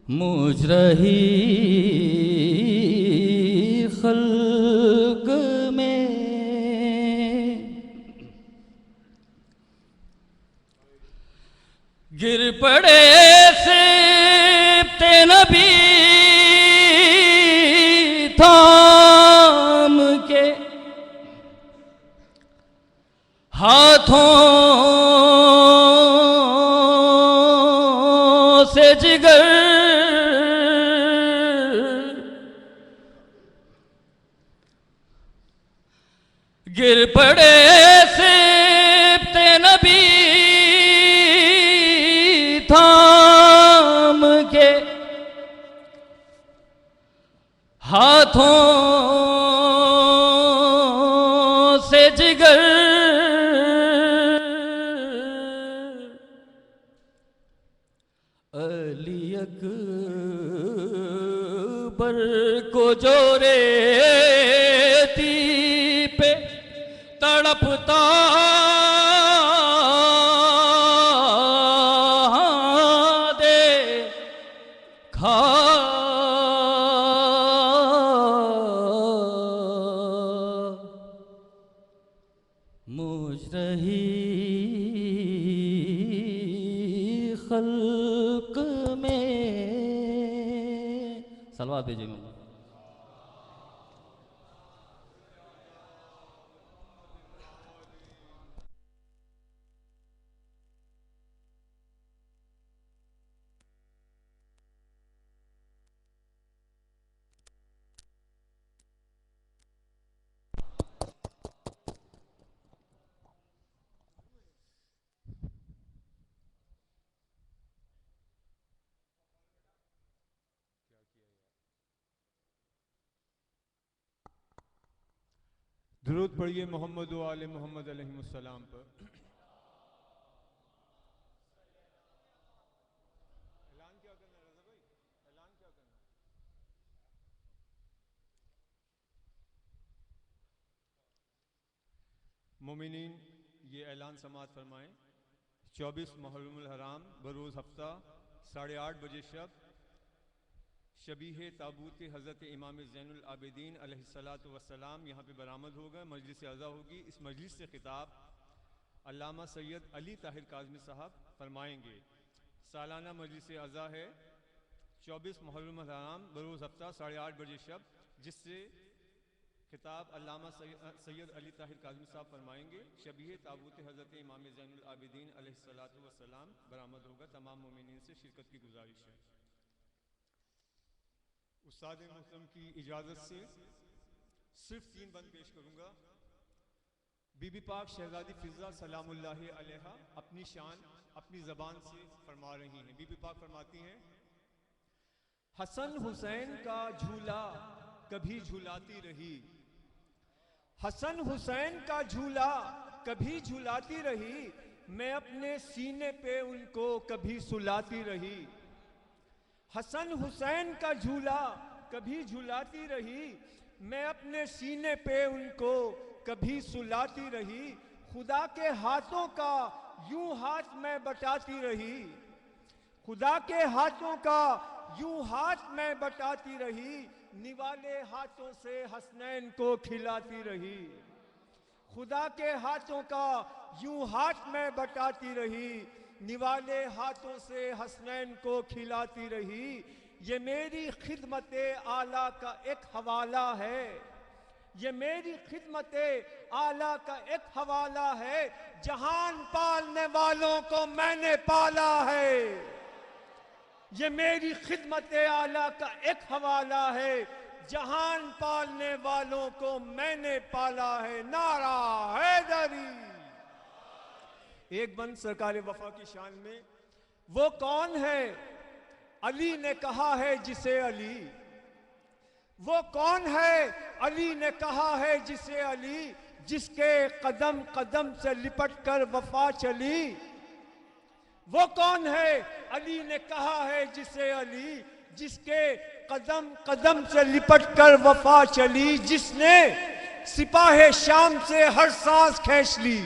मुझ रही खल्क में गिर पड़े सिब्ते नबी थाम के हाथों से जिगर गिर पड़े सिब्ते नबी थाम के हाथों से जिगर अली अकबर को जोरे पे तड़पता देखा मुझ रही खल्क में। सलवात भेजिए मैं। दुरूद पढ़िए मोहम्मद व आले मोहम्मद अलैहिस्सलाम पर। ऐलान क्या करना है रज़ा भाई? ऐलान क्या करना है? मोमिनीन ये ऐलान समाअत फरमाएं। 24 मुहर्रमुल हराम बरोज़ हफ्ता 8:30 बजे शब शबीह ताबूत हज़रत इमाम ज़ैनुल आबिदीन अलैहिस्सलातु वस्सलाम यहाँ पे बरामद होगा। मजलिस अज़ा होगी। इस मजलिस से खिताब अल्लामा सैयद अली ताहिर काज़मी साहब फरमाएंगे। सालाना मजलिस अज़ा है 24 मुहर्रम हराम बरोज़ हफ्ता 8:30 बजे शब, जिससे खिताब अल्लामा सैयद अली ताहिर काज़मी साहब फरमाएंगे। शबीह ताबूत हज़रत इमाम ज़ैनुल आबिदीन अलैहिस्सलातु वस्सलाम बरामद होगा। तमाम मोमिनीन से शिरकत की गुजारिश है। उस्ताद मोहतरम की इजाज़त से सिर्फ 3 बंद पेश करूंगा। बीबी पाक शहजादी फिज़ा सलामुल्लाहि अलैहा अपनी शान अपनी ज़बान से फरमा रही हैं। बीबी पाक फरमाती हैं, हसन हुसैन का झूला कभी झूलाती रही, हसन हुसैन का झूला कभी झूलाती रही, मैं अपने सीने पे उनको कभी सुलाती रही। हसन हुसैन का झूला कभी झूलाती रही, मैं अपने सीने पे उनको कभी सुलाती रही। खुदा के हाथों का यूं हाथ मैं बटाती रही, खुदा के हाथों का यूं हाथ मैं बटाती रही, निवाले हाथों से हसनैन को खिलाती रही। खुदा के हाथों का यूं हाथ मैं बटाती रही, निवाले हाथों से हसनैन को खिलाती रही। ये मेरी खिदमते आला का एक हवाला है, ये मेरी खिदमते आला का एक हवाला है, जहान पालने वालों को मैंने पाला है। ये मेरी खिदमते आला का एक हवाला है, जहान पालने वालों को मैंने पाला है। नारा हैदरी। एक बंद सरकार वफा की शान में, वो कौन है अली ने कहा है जिसे अली, वो कौन है अली ने कहा है जिसे अली, जिसके कदम कदम से लिपट कर वफा चली। वो कौन है अली ने कहा है जिसे अली, जिसके कदम कदम से लिपट कर वफा चली, जिसने सिपाहे शाम से हर सांस खींच ली,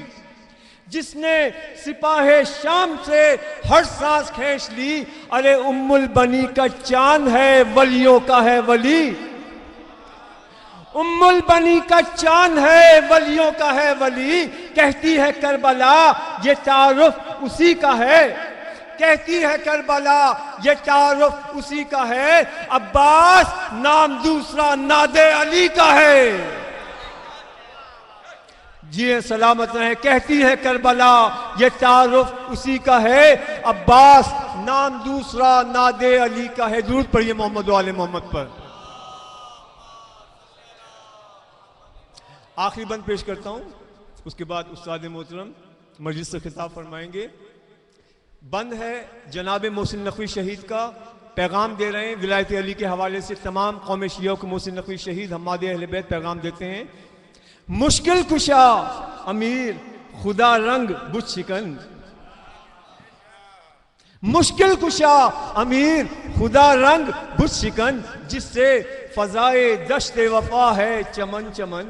जिसने सिपाहे शाम से हर सांस खींच ली। अरे उम्मुल बनी का चांद है, वलियों का है वली। उम्मुल बनी का चांद है, वलियों का है वली। कहती है करबला ये तारुफ उसी का है। कहती है करबला ये तारुफ उसी का है। अब्बास नाम दूसरा नादे अली का है। जी सलामत रहे। कहती है करबला ये तारुफ उसी का है। अब्बास नाम दूसरा नादे अली का है। दुरूद पढ़िए मोहम्मद वाले मोहम्मद पर। आखिरी बंद पेश करता हूं, उसके बाद उस्ताद मोहतरम मजलिस से खिताब फरमाएंगे। बंद है जनाब मोहसिन नकवी शहीद का। पैगाम दे रहे हैं विलायत अली के हवाले से तमाम कौम शिया को। मोहसिन नकवी शहीद हमादे अहले बैत पैगाम देते हैं। मुश्किल कुशा अमीर खुदा रंग बुझ शिकन। मुश्किल कुशा अमीर खुदा रंग बुझ शिकन। जिससे फजाए दश्त वफा है चमन चमन।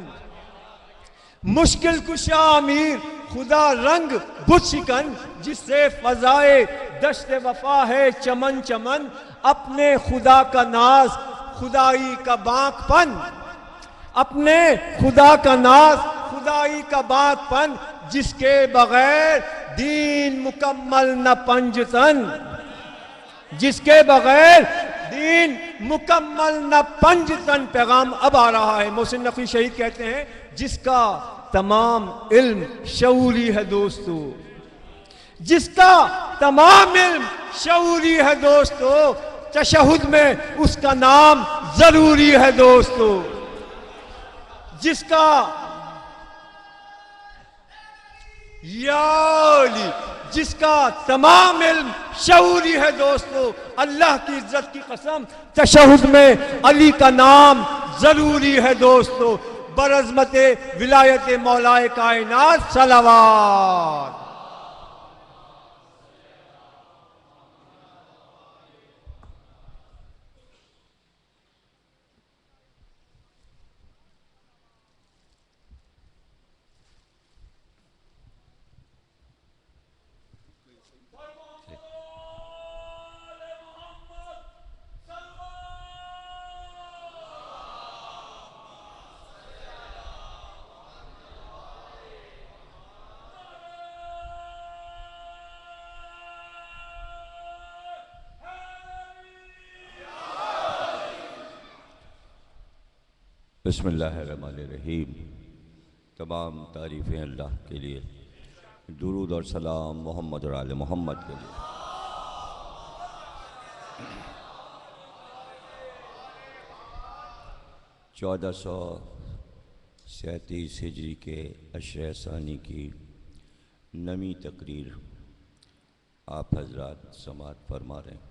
मुश्किल कुशा अमीर खुदा रंग बुझ शिकन। जिससे फजाए दश्त वफा है चमन चमन। अपने खुदा का नाज खुदाई का बांकपन। अपने खुदा का नाज खुदाई का बांकपन। जिसके बगैर दीन मुकम्मल न पंजतन। जिसके बगैर दीन मुकम्मल न पंजतन। पैगाम अब आ रहा है। मोहसिन नकवी शहीद कहते हैं जिसका तमाम इल्म शऊरी है दोस्तों। जिसका तमाम इल्म शऊरी है दोस्तों। तशहुद में उसका नाम जरूरी है दोस्तों। जिसका याली जिसका तमाम इल्म शऊरी है दोस्तों। अल्लाह की इज्जत की कसम तशहुद में अली का नाम जरूरी है दोस्तों। बरज़मते विलायत मौलाए कायनात सलावत। बिस्मिल्लाहिर्रहमानिर्रहीम। तमाम तारीफ़ें अल्लाह के लिए, दुरूद और सलाम मोहम्मद और आले मोहम्मद के लिए। चौदह सौ 37 हिजरी के अशरे सानी की नमी तकरीर आप हजरात समात फरमा रहे हैं।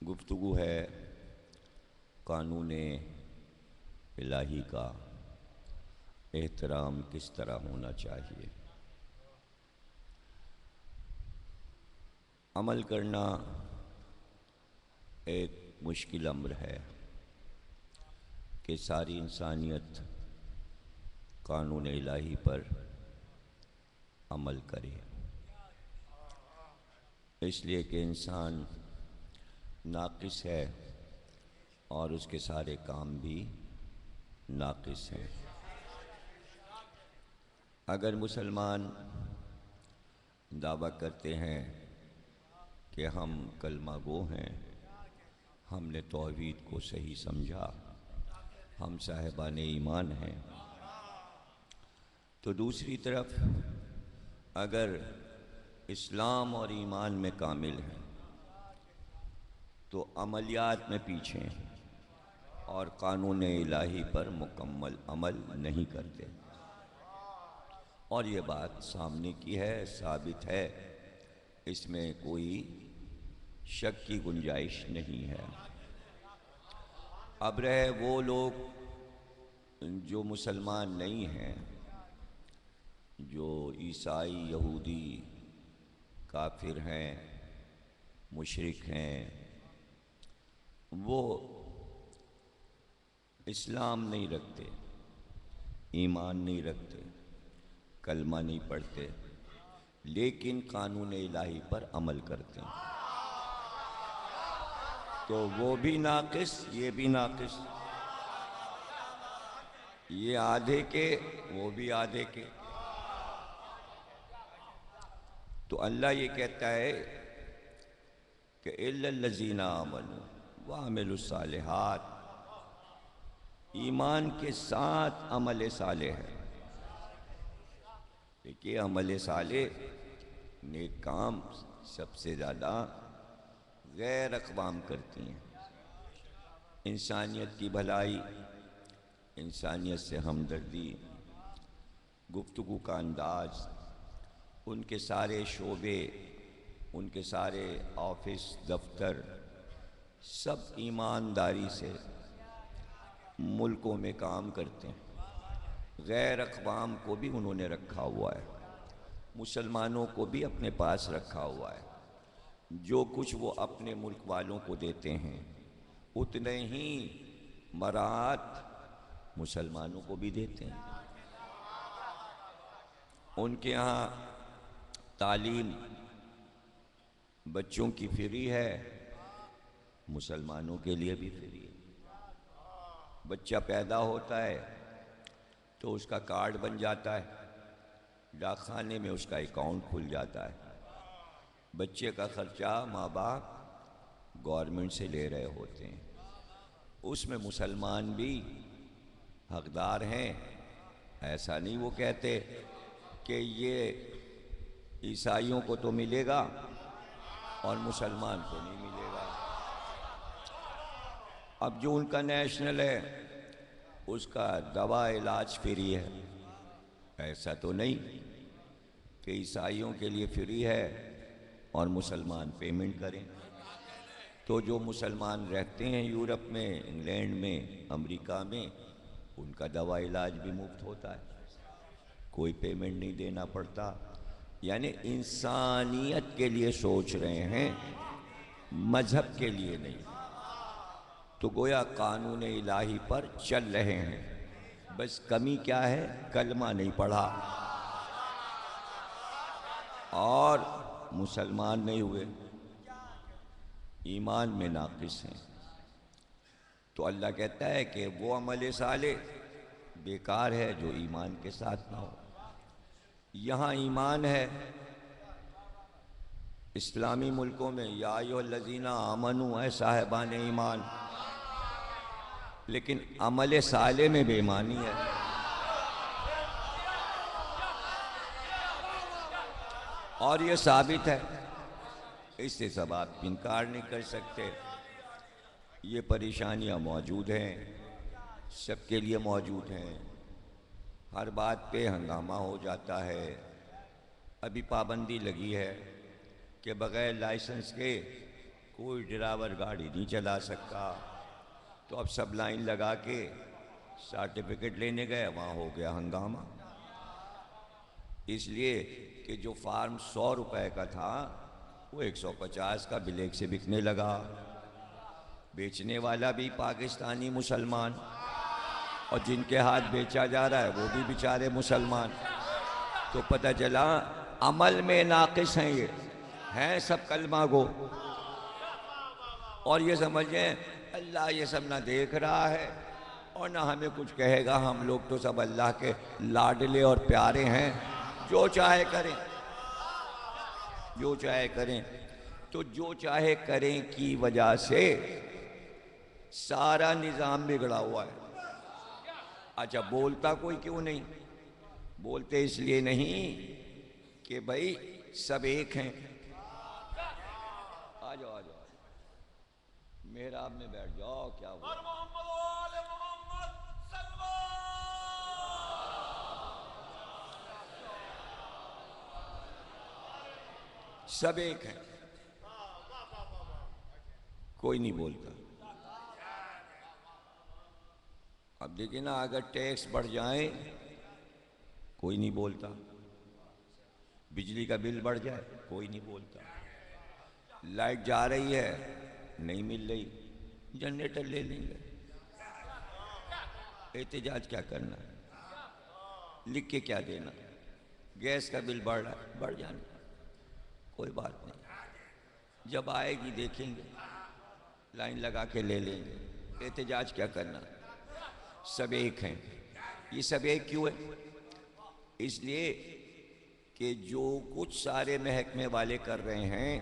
गुफ्तगू है कानून इलाही का एहतराम किस तरह होना चाहिए। अमल करना एक मुश्किल अम्र है कि सारी इंसानियत कानून इलाही पर अमल करे। इसलिए कि इंसान नाक़िस है और उसके सारे काम भी नाक़िस हैं। अगर मुसलमान दावा करते हैं कि हम कलमा गो हैं, हमने तौहीद को सही समझा, हम साहिबान ईमान हैं, तो दूसरी तरफ अगर इस्लाम और ईमान में कामिल हैं तो अमलियात में पीछे हैं और कानून इलाही पर मुकम्मल अमल नहीं करते। और ये बात सामने की है, साबित है, इसमें कोई शक की गुंजाइश नहीं है। अब रहे वो लोग जो मुसलमान नहीं हैं, जो ईसाई, यहूदी, काफिर हैं, मुशरिक हैं, वो इस्लाम नहीं रखते, ईमान नहीं रखते, कलमा नहीं पढ़ते, लेकिन कानून इलाही पर अमल करते हैं, तो वो भी नाकिस, ये भी नाकिस, ये आधे के, वो भी आधे के। तो अल्लाह ये कहता है कि इल्लल्लज़ीना आमनू व अमिलुस्सालिहात, ईमान के साथ अमल साले है। देखिए, अमल साले नेक काम सबसे ज़्यादा गैर अक़वाम करती हैं। इंसानियत की भलाई, इंसानियत से हमदर्दी, गुफ्तगू का अंदाज, उनके सारे शोबे, उनके सारे ऑफिस दफ्तर सब ईमानदारी से मुल्कों में काम करते हैं। गैर अक़वाम को भी उन्होंने रखा हुआ है, मुसलमानों को भी अपने पास रखा हुआ है। जो कुछ वो अपने मुल्क वालों को देते हैं उतने ही मरात मुसलमानों को भी देते हैं। उनके यहाँ तालीम बच्चों की फ्री है, मुसलमानों के लिए भी फ्री है। बच्चा पैदा होता है तो उसका कार्ड बन जाता है, डाकखाने में उसका अकाउंट खुल जाता है। बच्चे का खर्चा माँ बाप गवर्नमेंट से ले रहे होते हैं, उसमें मुसलमान भी हकदार हैं। ऐसा नहीं वो कहते कि ये ईसाइयों को तो मिलेगा और मुसलमान को नहीं मिलेगा। अब जो उनका नेशनल है उसका दवा इलाज फ्री है, ऐसा तो नहीं कि ईसाइयों के लिए फ्री है और मुसलमान पेमेंट करें। तो जो मुसलमान रहते हैं यूरोप में, इंग्लैंड में, अमेरिका में, उनका दवा इलाज भी मुफ्त होता है, कोई पेमेंट नहीं देना पड़ता। यानी इंसानियत के लिए सोच रहे हैं, मजहब के लिए नहीं। तो गोया कानून इलाही पर चल रहे हैं। बस कमी क्या है? कलमा नहीं पढ़ा और मुसलमान नहीं हुए, ईमान में नाकिस हैं। तो अल्लाह कहता है कि वो अमल साले बेकार है जो ईमान के साथ ना हो। यहाँ ईमान है इस्लामी मुल्कों में, या अय्युहल्लज़ीना आमनू है साहिबान ईमान, लेकिन अमल साले में बेईमानी है। और ये साबित है, इससे सब आप इनकार नहीं कर सकते। ये परेशानियां मौजूद हैं, सबके लिए मौजूद हैं। हर बात पे हंगामा हो जाता है। अभी पाबंदी लगी है कि बग़ैर लाइसेंस के कोई ड्राइवर गाड़ी नहीं चला सकता। तो अब सब लाइन लगा के सर्टिफिकेट लेने गए, वहाँ हो गया हंगामा। इसलिए कि जो फार्म 100 रुपए का था वो 150 का ब्लैक से बिकने लगा। बेचने वाला भी पाकिस्तानी मुसलमान और जिनके हाथ बेचा जा रहा है वो भी बेचारे मुसलमान। तो पता चला अमल में नाकिस हैं, ये हैं सब कलमा गो। और ये समझें अल्लाह ये सब ना देख रहा है और ना हमें कुछ कहेगा। हम लोग तो सब अल्लाह के लाडले और प्यारे हैं, जो चाहे करें, जो चाहे करें। तो जो चाहे करें की वजह से सारा निज़ाम बिगड़ा हुआ है। अच्छा, बोलता कोई क्यों नहीं? बोलते इसलिए नहीं कि भाई सब एक हैं। आ जाओ, आ जाओ, मेहराब में बैठ जाओ। क्या हुआ? सब एक हैं, कोई नहीं बोलता। अब देखिए ना, अगर टैक्स बढ़ जाए कोई नहीं बोलता, बिजली का बिल बढ़ जाए कोई नहीं बोलता, लाइट जा रही है नहीं मिल रही, जनरेटर ले लेंगे। एहतजाज क्या करना है? लिख के क्या देना? गैस का बिल बढ़ रहा है, बढ़ जाने, कोई बात नहीं, जब आएगी देखेंगे, लाइन लगा के ले लेंगे, एहतजाज क्या करना, सब एक हैं। ये सब एक क्यों है? इसलिए कि जो कुछ सारे महकमे वाले कर रहे हैं,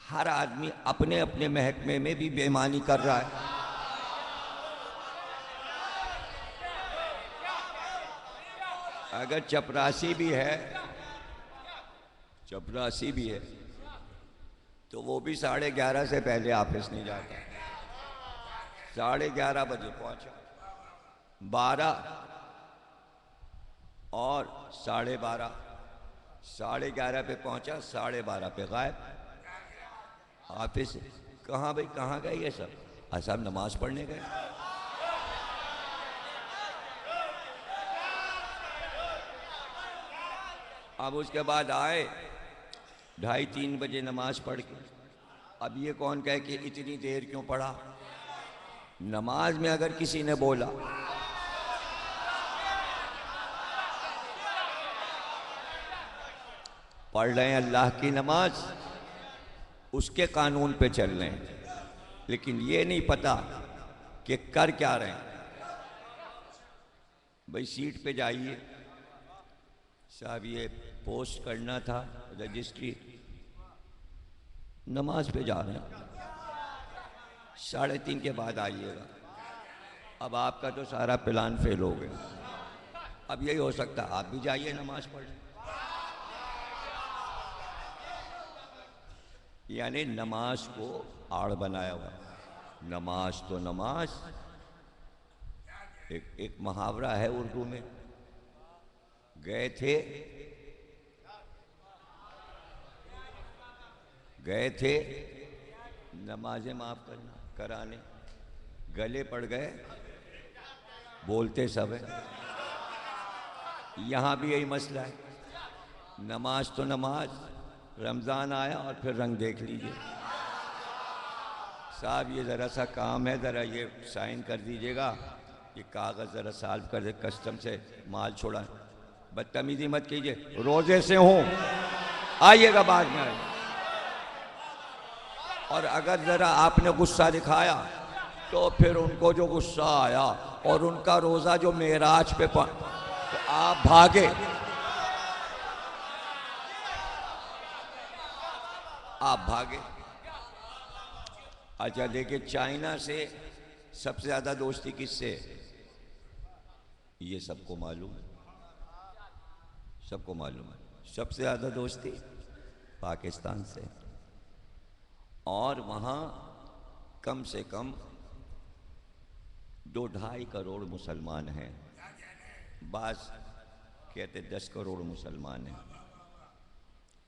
हर आदमी अपने अपने महकमे में भी बेईमानी कर रहा है। अगर चपरासी भी है, चपरासी भी है, तो वो भी 11:30 से पहले ऑफिस नहीं जाता। 11:30 बजे पहुंचा, 12 और 12:30, 11:30 पे पहुंचा, 12:30 पे गायब ऑफिस से। कहाँ भाई, कहाँ गए ये सब? साहब नमाज पढ़ने गए। अब उसके बाद आए 2:30-3 बजे नमाज पढ़ के। अब ये कौन कहे कि इतनी देर क्यों पढ़ा? नमाज में अगर किसी ने बोला पढ़ रहे हैं अल्लाह की नमाज, उसके कानून पे चल रहे हैं, लेकिन ये नहीं पता कि कर क्या रहे हैं। भाई सीट पे जाइए, साहब ये पोस्ट करना था रजिस्ट्री, नमाज पे जा रहे हैं, 3:30 के बाद आइएगा। अब आपका तो सारा प्लान फेल हो गया। अब यही हो सकता है आप भी जाइए नमाज पढ़। यानी नमाज को आड़ बनाया हुआ। नमाज तो नमाज, एक मुहावरा है उर्दू में, गए थे नमाजें माफ करना कराने, गले पड़ गए, बोलते सब है। यहाँ भी यही मसला है, नमाज तो नमाज, रमज़ान आया और फिर रंग देख लीजिए। साहब ये ज़रा सा काम है, ज़रा ये साइन कर दीजिएगा, ये कागज़ ज़रा सॉल्व कर दे, कस्टम से माल छोड़ा। बदतमीजी मत कीजिए, रोज़े से हूँ, आइएगा बाद में आइए। और अगर ज़रा आपने गुस्सा दिखाया तो फिर उनको जो गुस्सा आया और उनका रोज़ा जो मेराज पे तो आप भागे, आप भागे। अच्छा देखिए, चाइना से सबसे ज़्यादा दोस्ती किससे? ये सबको मालूम है, सबको मालूम है। सबसे ज़्यादा दोस्ती पाकिस्तान से, और वहाँ कम से कम 2-2.5 करोड़ मुसलमान हैं, बाज़ कहते 10 करोड़ मुसलमान हैं।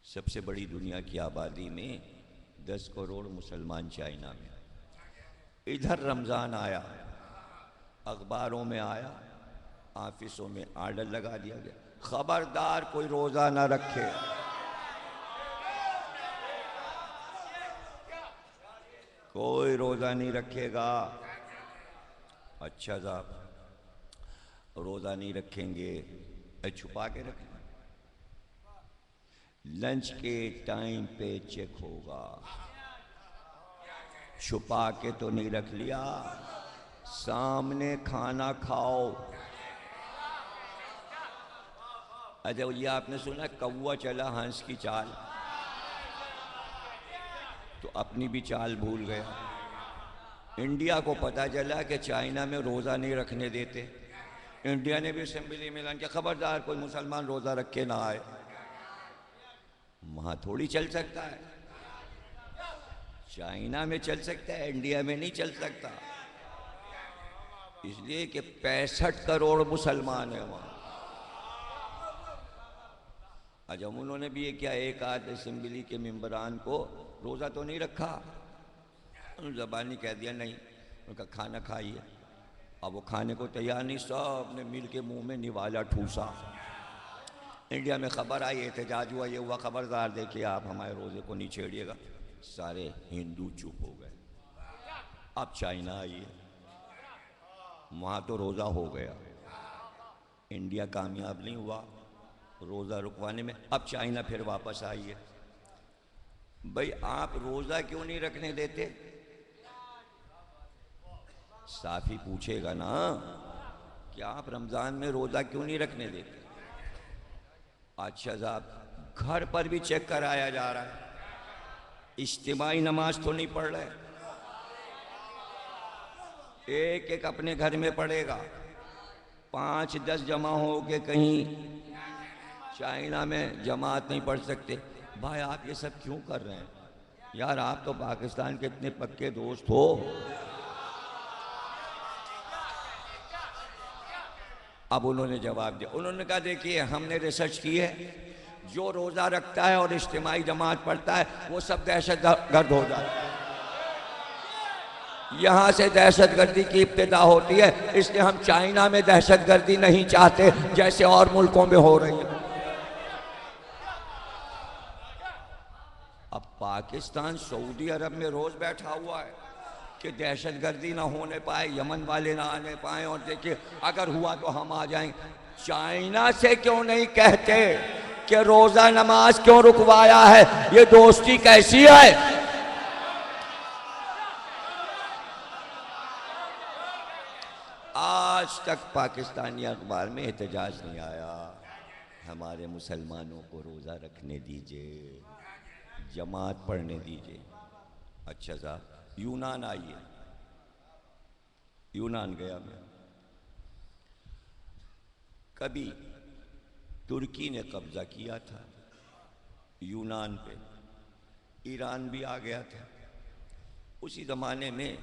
सबसे बड़ी दुनिया की आबादी में 10 करोड़ मुसलमान चाइना में। इधर रमज़ान आया, अखबारों में आया, ऑफिसों में आर्डर लगा दिया गया, खबरदार कोई रोज़ा ना रखे। कोई रोज़ा नहीं रखेगा। अच्छा साहब, रोज़ा नहीं रखेंगे, छुपा के रखें, लंच के टाइम पे चेक होगा। छुपा के तो नहीं रख लिया, सामने खाना खाओ। अच्छा ये आपने सुना, कौवा चला हंस की चाल, तो अपनी भी चाल भूल गया। इंडिया को पता चला कि चाइना में रोज़ा नहीं रखने देते, इंडिया ने भी असेंबली में ऐलान किया, खबरदार कोई मुसलमान रोज़ा रखे ना आए। वहाँ थोड़ी चल सकता है, चाइना में चल सकता है, इंडिया में नहीं चल सकता, इसलिए कि 65 करोड़ मुसलमान हैं वहाँ। अच्छा उन्होंने भी ये क्या, एक आध असेंबली के मेंबरान को रोज़ा तो नहीं रखा, ज़बानी कह दिया नहीं, उनका खाना खाइए। अब वो खाने को तैयार नहीं, सब ने मिल के मुँह में निवाला ठूसा। इंडिया में खबर आई, एहतजाज हुआ, ये हुआ, खबरदार देखिए आप हमारे रोज़े को नहीं छेड़िएगा। सारे हिंदू चुप हो गए। अब चाइना आई है, वहाँ तो रोज़ा हो गया, इंडिया कामयाब नहीं हुआ, रोज़ा रुकवाने में। अब चाइना फिर वापस आई है। भाई आप रोज़ा क्यों नहीं रखने देते? साफी पूछेगा ना कि आप रमज़ान में रोज़ा क्यों नहीं रखने देते? अच्छा साहब, घर पर भी चेक कराया जा रहा है, इज्तिमाई नमाज तो नहीं पढ़ रहे। एक एक अपने घर में पढ़ेगा, 5-10 जमा हो के कहीं चाइना में जमात नहीं पढ़ सकते। भाई आप ये सब क्यों कर रहे हैं यार? आप तो पाकिस्तान के इतने पक्के दोस्त हो। अब उन्होंने जवाब दिया, उन्होंने कहा देखिए हमने रिसर्च की है, जो रोज़ा रखता है और इज्तिमाई जमात पढ़ता है वो सब दहशतगर्द हो जाता है। यहाँ से दहशतगर्दी की इब्तिदा होती है, इसलिए हम चाइना में दहशतगर्दी नहीं चाहते जैसे और मुल्कों में हो रही है। अब पाकिस्तान सऊदी अरब में रोज बैठा हुआ है कि दहशतगर्दी ना होने पाए, यमन वाले ना आने पाए, और देखिए अगर हुआ तो हम आ जाएंगे। चाइना से क्यों नहीं कहते कि रोजा नमाज क्यों रुकवाया है? ये दोस्ती कैसी है? आज तक पाकिस्तानी अखबार में एहतजाज नहीं आया, हमारे मुसलमानों को रोजा रखने दीजिए, जमात पढ़ने दीजिए। अच्छा साहब, यूनान आइए, यूनान गया मैं। कभी तुर्की ने कब्जा किया था यूनान पे, ईरान भी आ गया था। उसी ज़माने में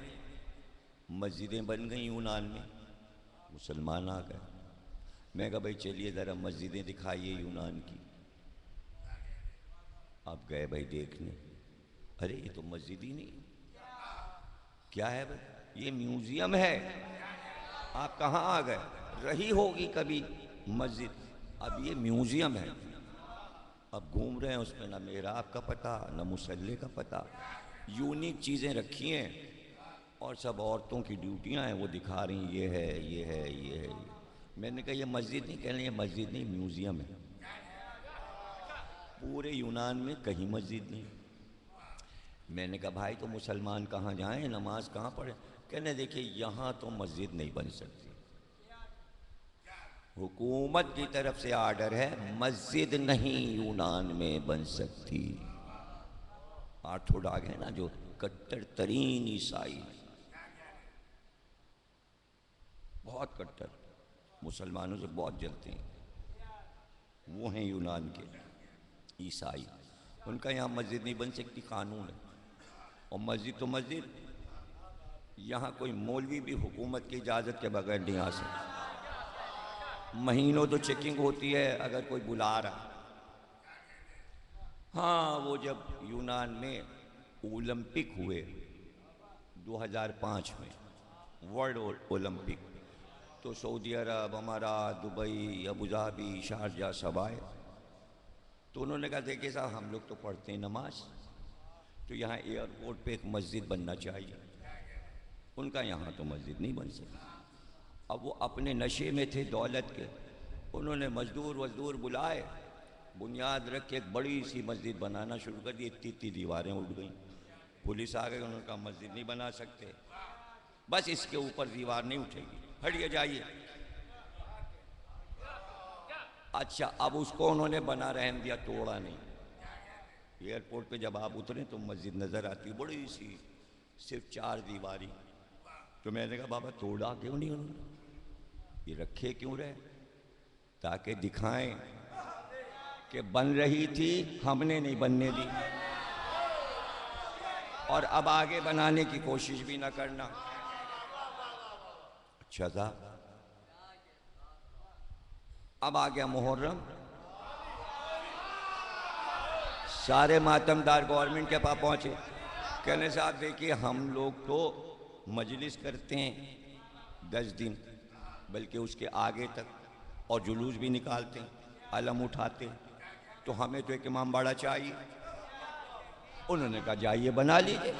मस्जिदें बन गई यूनान में, मुसलमान आ गए। मैं कहा भाई चलिए ज़रा मस्जिदें दिखाइए यूनान की। आप गए भाई देखने, अरे ये तो मस्जिद ही नहीं, क्या है भाई? ये म्यूजियम है। आप कहाँ आ गए? रही होगी कभी मस्जिद, अब ये म्यूजियम है। अब घूम रहे हैं उसमें, ना मेरा आपका पता ना मुसल्ले का पता, यूनिक चीज़ें रखी हैं और सब औरतों की ड्यूटियां हैं, वो दिखा रही ये है ये है ये है। मैंने कहा ये मस्जिद नहीं, कह रहे ये मस्जिद नहीं म्यूजियम है। पूरे यूनान में कहीं मस्जिद नहीं। मैंने कहा भाई तो मुसलमान कहाँ जाएं, नमाज कहाँ पढ़े? कहने देखिए यहाँ तो मस्जिद नहीं बन सकती, हुकूमत की तरफ से आर्डर है, मस्जिद नहीं यूनान में बन सकती। ऑर्थोडॉक्स है ना जो कट्टर तरीन ईसाई, बहुत कट्टर, मुसलमानों से बहुत जलते हैं, वो हैं यूनान के ईसाई। उनका यहाँ मस्जिद नहीं बन सकती, कानून है। और मस्जिद तो मस्जिद, यहाँ कोई मौलवी भी हुकूमत की इजाज़त के बगैर नहीं आ सकता। महीनों तो चेकिंग होती है अगर कोई बुला रहा। हाँ, वो जब यूनान में ओलंपिक हुए 2005 में, वर्ल्ड ओलंपिक, तो सऊदी अरब, अमारात, दुबई, अबू धाबी, शारजा सब आए। तो उन्होंने कहा देखिए साहब हम लोग तो पढ़ते हैं नमाज, तो यहाँ एयरपोर्ट पे एक मस्जिद बनना चाहिए। उनका यहाँ तो मस्जिद नहीं बन सकती। अब वो अपने नशे में थे दौलत के, उन्होंने मजदूर बुलाए, बुनियाद रख के एक बड़ी सी मस्जिद बनाना शुरू कर दी। इतनी दीवारें उठ गई, पुलिस आ गई, उन्होंने कहा मस्जिद नहीं बना सकते, बस इसके ऊपर दीवार नहीं उठेगी, हटिए जाइए। अच्छा, अब उसको उन्होंने बना रहने दिया, तोड़ा नहीं। एयरपोर्ट पे जब आप उतरे तो मस्जिद नज़र आती है बड़ी सी, सिर्फ 4 दीवारी। तो मैंने कहा बाबा तोड़ा क्यों नहीं उन्होंने, ये रखे क्यों रहे? ताकि दिखाएं कि बन रही थी, हमने नहीं बनने दी, और अब आगे बनाने की कोशिश भी ना करना। अच्छा था, अब आ गया मुहर्रम, सारे मातमदार गवर्नमेंट के पास पहुंचे, कहने साहब देखिए हम लोग तो मजलिस करते हैं 10 दिन, बल्कि उसके आगे तक, और जुलूस भी निकालते हैं, अलम उठाते हैं, तो हमें तो एक इमाम बाड़ा चाहिए। उन्होंने कहा जाइए बना लीजिए।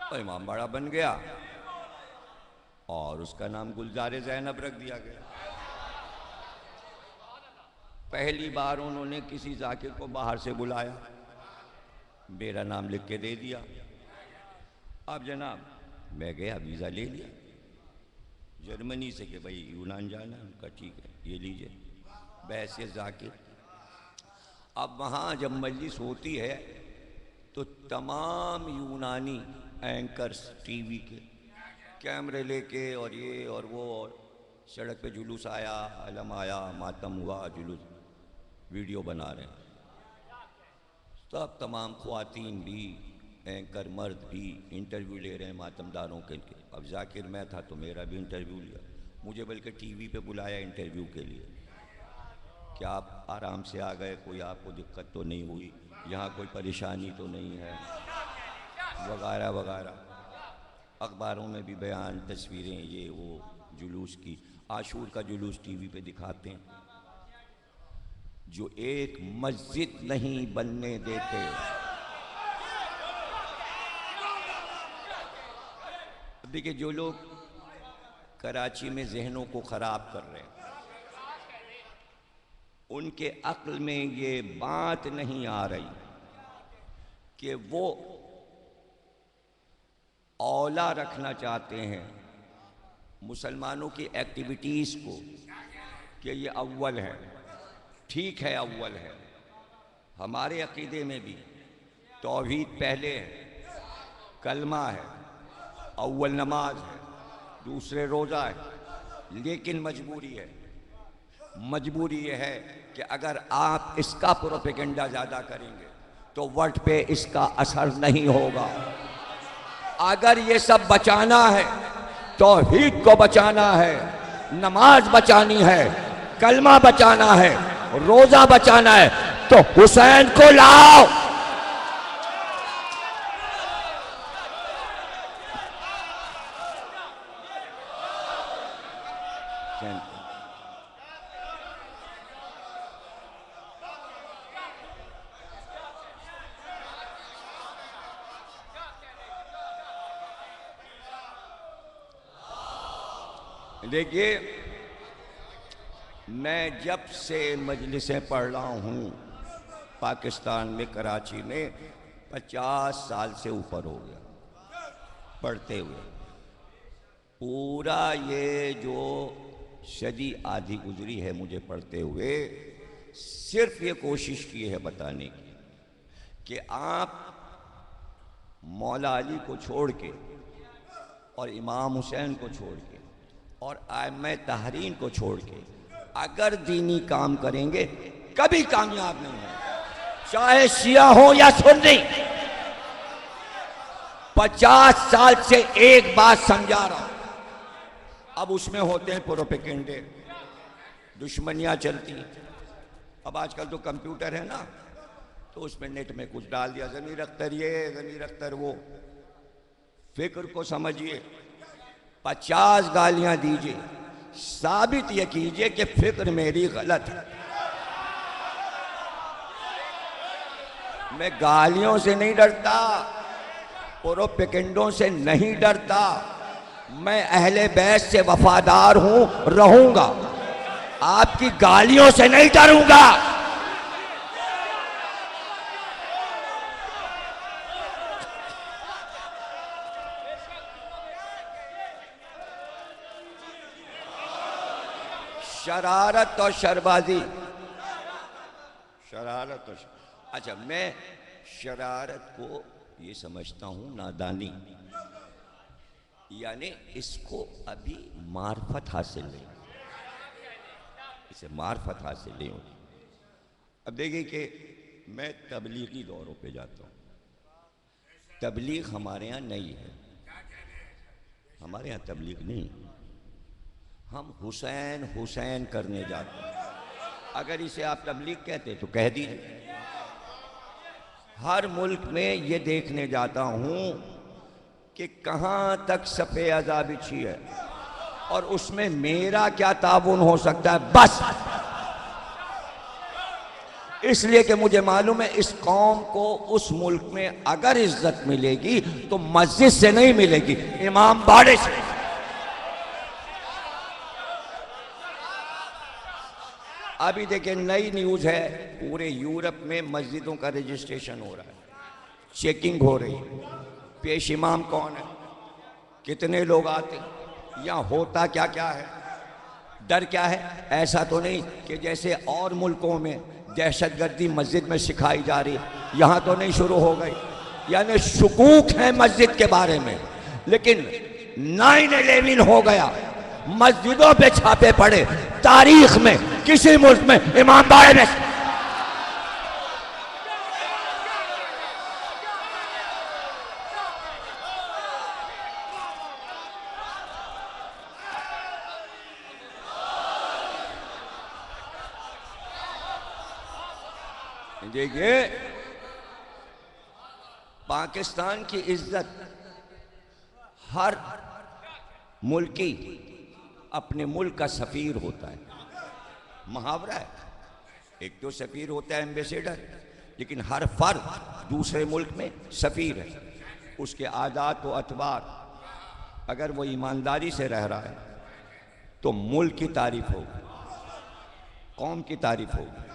तो इमाम बाड़ा बन गया और उसका नाम गुलजार ज़ैनब रख दिया गया। पहली बार उन्होंने किसी जाकिर को बाहर से बुलाया, मेरा नाम लिख के दे दिया। अब जनाब मैं गया, वीज़ा ले लिया जर्मनी से कि भाई यूनान जाना है। उनका ठीक है, ये लीजिए बैसे जाकिर। अब वहाँ जब मजलिस होती है तो तमाम यूनानी एंकर्स टीवी के कैमरे लेके और ये और वो, और सड़क पे जुलूस आया, आलम आया, मातम हुआ, जुलूस वीडियो बना रहे हैं। तब तमाम ख्वातीन भी, एंकर मर्द भी इंटरव्यू ले रहे हैं मातमदारों के लिए। अब जाकिर मैं था तो मेरा भी इंटरव्यू लिया, मुझे बल्कि टीवी पे बुलाया इंटरव्यू के लिए कि आप आराम से आ गए, कोई आपको दिक्कत तो नहीं हुई, यहाँ कोई परेशानी तो नहीं है, वगैरह वगैरह। अखबारों में भी बयान, तस्वीरें, ये वो जुलूस की। आशूर का जुलूस टीवी पे दिखाते हैं, जो एक मस्जिद नहीं बनने देते। देखिए जो लोग कराची में जहनों को ख़राब कर रहे हैं, उनके अक्ल में ये बात नहीं आ रही कि वो औला रखना चाहते हैं मुसलमानों की एक्टिविटीज़ को कि ये अव्वल है। ठीक है, अव्वल है। हमारे अकीदे में भी तौहीद पहले है, कलमा है, अव्वल नमाज है, दूसरे रोज़ा है। लेकिन मजबूरी है, मजबूरी ये है कि अगर आप इसका प्रोपेगेंडा ज़्यादा करेंगे तो वर्ल्ड पे इसका असर नहीं होगा। अगर ये सब बचाना है, तौहीद को बचाना है, नमाज बचानी है, कलमा बचाना है, रोज़ा बचाना है, तो हुसैन को लाओ। देखिए, मैं जब से मजलिसें पढ़ रहा हूँ पाकिस्तान में, कराची में, 50 साल से ऊपर हो गया पढ़ते हुए। पूरा ये जो सदी आधी गुजरी है मुझे पढ़ते हुए, सिर्फ ये कोशिश की है बताने की कि आप मौला अली को छोड़ के और इमाम हुसैन को छोड़ के और आइम्मा तहरीन को छोड़ के अगर दीनी काम करेंगे कभी कामयाब नहीं है, चाहे शिया हो या सुन्नी। 50 साल से एक बात समझा रहा हूं, अब उसमें होते हैं प्रोपेगेंडे, दुश्मनियां चलती हैं। अब आजकल तो कंप्यूटर है ना, तो उसमें नेट में कुछ डाल दिया, ज़मीर अख्तर ये, ज़मीर अख्तर वो। फिक्र को समझिए, 50 गालियां दीजिए, साबित ये कीजिए कि फिक्र मेरी गलत है। मैं गालियों से नहीं डरता, प्रोपेगेंडों से नहीं डरता, मैं अहले बैत से वफादार हूं, रहूंगा। आपकी गालियों से नहीं डरूंगा। शरारत और शरबाजी, शरारत और अच्छा, मैं शरारत को ये समझता हूं नादानी, यानी इसको अभी मार्फत हासिल नहीं, इसे मार्फत हासिल नहीं होती। अब देखिए कि मैं तबलीगी दौरों पे जाता हूँ। तबलीग हमारे यहाँ नहीं है, हमारे यहाँ तबलीग नहीं, हम हुसैन हुसैन करने जाते हैं। अगर इसे आप तबलीग कहते तो कह दीजिए। हर मुल्क में ये देखने जाता हूँ कि कहाँ तक सफ़े अज़ा बिछी है और उसमें मेरा क्या ताबुन हो सकता है। बस इसलिए कि मुझे मालूम है इस कौम को उस मुल्क में अगर इज्जत मिलेगी तो मस्जिद से नहीं मिलेगी, इमाम बाड़े से। अभी देखिए नई न्यूज़ है, पूरे यूरोप में मस्जिदों का रजिस्ट्रेशन हो रहा है, चेकिंग हो रही है, पेश इमाम कौन है, कितने लोग आते हैं, यहाँ होता क्या क्या है, डर क्या है। ऐसा तो नहीं कि जैसे और मुल्कों में दहशतगर्दी मस्जिद में सिखाई जा रही है, यहाँ तो नहीं शुरू हो गई। यानी शुकूक है मस्जिद के बारे में, लेकिन 9/11 हो गया, मस्जिदों पे छापे पड़े, तारीख में किसी मुल्क में इमाम बाड़े में। देखिए पाकिस्तान की इज्जत हर मुल्की अपने मुल्क का सफीर होता है, मुहावरा है। एक तो सफीर होता है एम्बेसडर, लेकिन हर फर्द दूसरे मुल्क में सफीर है। उसके आदात व अतबार अगर वो ईमानदारी से रह रहा है तो मुल्क की तारीफ होगी, कौम की तारीफ होगी,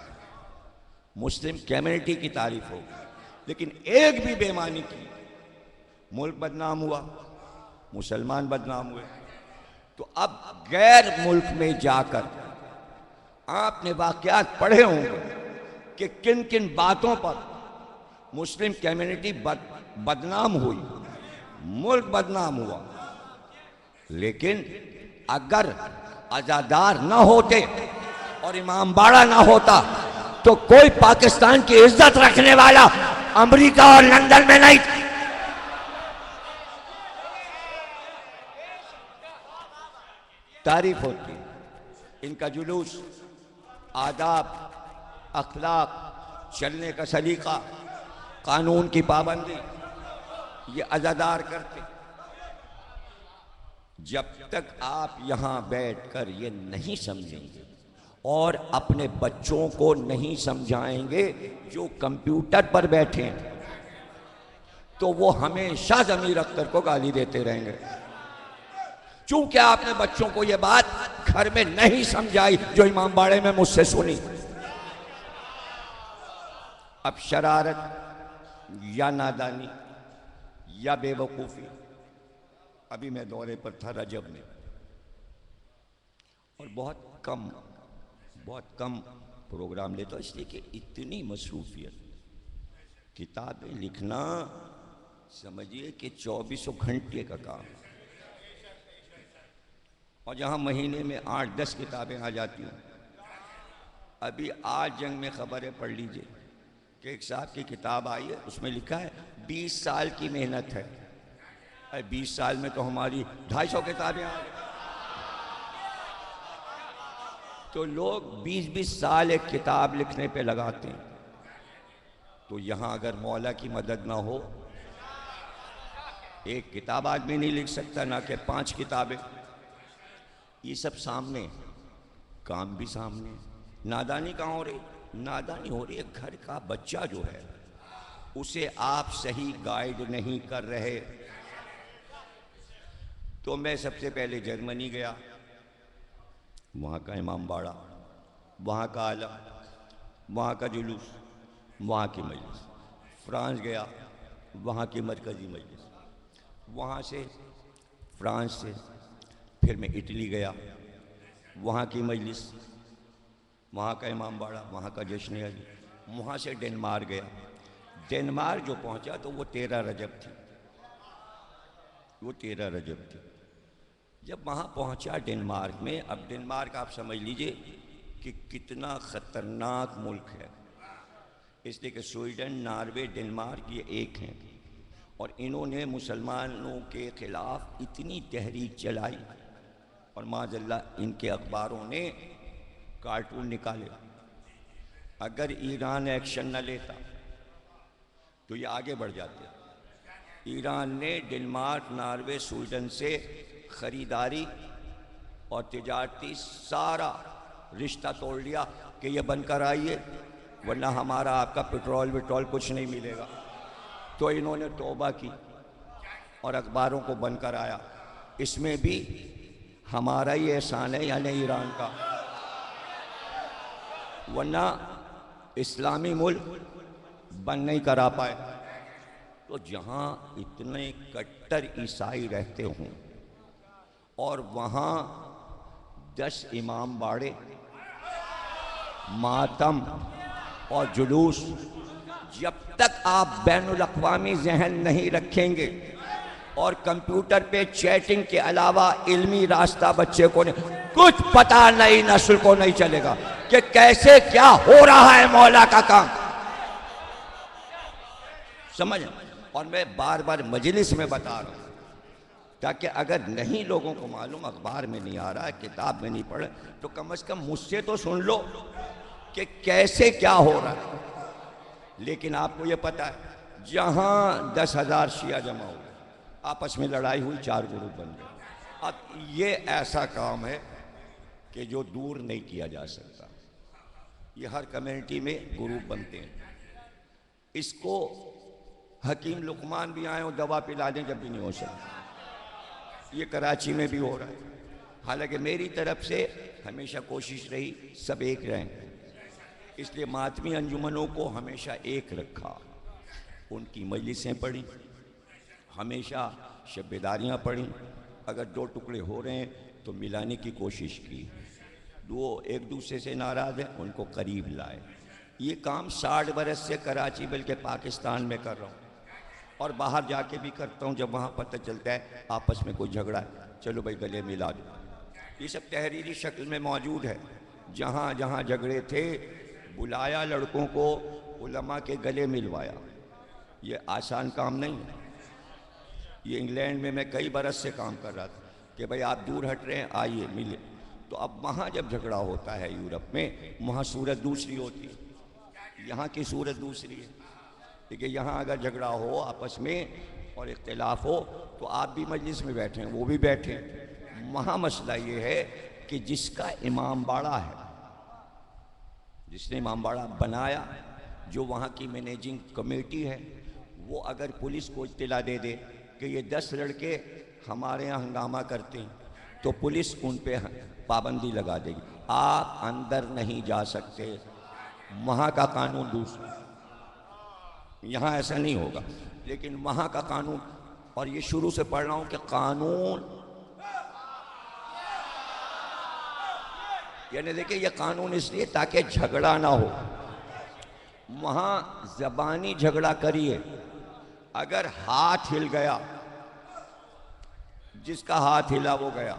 मुस्लिम कम्युनिटी की तारीफ होगी। लेकिन एक भी बेईमानी की, मुल्क बदनाम हुआ, मुसलमान बदनाम हुए। तो अब गैर मुल्क में जाकर आपने वाक़यात पढ़े होंगे कि किन किन बातों पर मुस्लिम कम्युनिटी बदनाम हुई, मुल्क बदनाम हुआ। लेकिन अगर अज़ादार ना होते और इमाम बाड़ा ना होता तो कोई पाकिस्तान की इज्जत रखने वाला अमेरिका और लंदन में नहीं था। तारीफ होती है, इनका जुलूस, आदाब, अखलाक, चलने का सलीका, कानून की पाबंदी, ये अज़ादार करते। जब तक आप यहां बैठकर ये नहीं समझेंगे और अपने बच्चों को नहीं समझाएंगे जो कंप्यूटर पर बैठे हैं, तो वो हमेशा ज़मीर अख्तर को गाली देते रहेंगे। चूंकि आपने बच्चों को ये बात घर में नहीं समझाई जो इमाम बाड़े में मुझसे सुनी। अब शरारत या नादानी या बेवकूफ़ी, अभी मैं दौरे पर था रजब में और बहुत कम प्रोग्राम लेता, इसलिए कि इतनी मसरूफियत, किताबें लिखना समझिए कि 24 घंटे का काम, और जहाँ महीने में 8-10 किताबें आ जाती हैं। अभी आज जंग में खबरें पढ़ लीजिए कि एक साहब की किताब आई है, उसमें लिखा है 20 साल की मेहनत है। 20 साल में तो हमारी 250 किताबें आ गई। तो लोग 20-20 साल एक किताब लिखने पे लगाते हैं। तो यहाँ अगर मौला की मदद ना हो, एक किताब आदमी नहीं लिख सकता, ना कि 5 किताबें। ये सब सामने, काम भी सामने। नादानी कहाँ हो रही? नादानी हो रही है घर का बच्चा जो है उसे आप सही गाइड नहीं कर रहे। तो मैं सबसे पहले जर्मनी गया, वहाँ का इमाम बाड़ा, वहाँ का आलम, वहाँ का जुलूस, वहाँ की मजलिस। फ्रांस गया, वहाँ की मरकज़ी मजलिस। वहाँ से फ्रांस से फिर मैं इटली गया, वहाँ की मजलिस, वहाँ का इमाम बाड़ा, वहाँ का जश्न अली। वहाँ से डेनमार्क गया। डेनमार्क जो पहुँचा तो वो 13 रजब थी, वो 13 रजब थी। जब वहाँ पहुँचा डेनमार्क में, अब डेनमार्क आप समझ लीजिए कि कितना ख़तरनाक मुल्क है, इसलिए कि स्वीडन, नॉर्वे, डेनमार्क ये एक हैं। और इन्होंने मुसलमानों के ख़िलाफ़ इतनी तहरीक चलाई और माज़अल्लाह इनके अखबारों ने कार्टून निकाले। अगर ईरान एक्शन न लेता तो ये आगे बढ़ जाते। ईरान ने डेनमार्क, नॉर्वे, स्वीडन से ख़रीदारी और तिजारती सारा रिश्ता तोड़ लिया कि ये बनकर आइए, वरना हमारा आपका पेट्रोल वेट्रोल कुछ नहीं मिलेगा। तो इन्होंने तौबा की और अखबारों को बंद कराया। इसमें भी हमारा ही एहसान है, यानी ईरान का, वरना इस्लामी मुल्क बंद नहीं करा पाए। तो जहाँ इतने कट्टर ईसाई रहते हों और वहाँ 10 इमाम बाड़े, मातम और जुलूस, जब तक आप बैनुल अक़वामी जहन नहीं रखेंगे और कंप्यूटर पे चैटिंग के अलावा इल्मी रास्ता बच्चे को नहीं, कुछ पता नहीं, नस्ल को नहीं चलेगा कि कैसे क्या हो रहा है मौला का काम, समझ। और मैं बार बार मजलिस में बता रहा हूँ ताकि अगर नहीं लोगों को मालूम, अखबार में नहीं आ रहा है, किताब में नहीं पढ़े, तो कम से कम मुझसे तो सुन लो कि कैसे क्या हो रहा है। लेकिन आपको ये पता है, जहाँ 10,000 शिया जमा हुए, आपस में लड़ाई हुई, 4 ग्रुप बन गए। अब ये ऐसा काम है कि जो दूर नहीं किया जा सकता। ये हर कम्युनिटी में ग्रुप बनते हैं। इसको हकीम लुकमान भी आए और दवा पिला दें, जब भी नहीं हो सकता। ये कराची में भी हो रहा है। हालांकि मेरी तरफ से हमेशा कोशिश रही सब एक रहें, इसलिए मातमी अंजुमनों को हमेशा एक रखा। उनकी मजलिसें पढ़ी, हमेशा शब्बेदारियाँ पढ़ी। अगर 2 टुकड़े हो रहे हैं तो मिलाने की कोशिश की। वो एक दूसरे से नाराज़ हैं, उनको करीब लाए। ये काम 60 बरस से कराची बल्कि पाकिस्तान में कर रहा हूँ और बाहर जाके भी करता हूँ। जब वहाँ पता चलता है आपस में कोई झगड़ा है, चलो भाई गले मिला दो। ये सब तहरीरी शक्ल में मौजूद है। जहाँ जहाँ झगड़े थे, बुलाया लड़कों को, उलमा के गले मिलवाया। ये आसान काम नहीं है। ये इंग्लैंड में मैं कई बरस से काम कर रहा था कि भाई आप दूर हट रहे हैं, आइए मिले। तो अब वहाँ जब झगड़ा होता है यूरोप में, वहाँ सूरत दूसरी होती है, यहाँ की सूरत दूसरी है। देखिए यहाँ अगर झगड़ा हो आपस में और इख्तिलाफ हो तो आप भी मजलिस में बैठे हैं, वो भी बैठे हैं। वहाँ मसला ये है कि जिसका इमाम बाड़ा है, जिसने इमाम बाड़ा बनाया, जो वहाँ की मैनेजिंग कमेटी है, वो अगर पुलिस को इत्तला दे दे कि ये 10 लड़के हमारे यहाँ हंगामा करते हैं, तो पुलिस उन पे पाबंदी लगा देगी, आप अंदर नहीं जा सकते। वहाँ का कानून दूसरा, यहाँ ऐसा नहीं होगा। लेकिन वहाँ का कानून, और ये शुरू से पढ़ रहा हूँ कि कानून, यानी देखिए ये कानून इसलिए ताकि झगड़ा ना हो। वहाँ ज़बानी झगड़ा करिए, अगर हाथ हिल गया, जिसका हाथ हिला वो गया।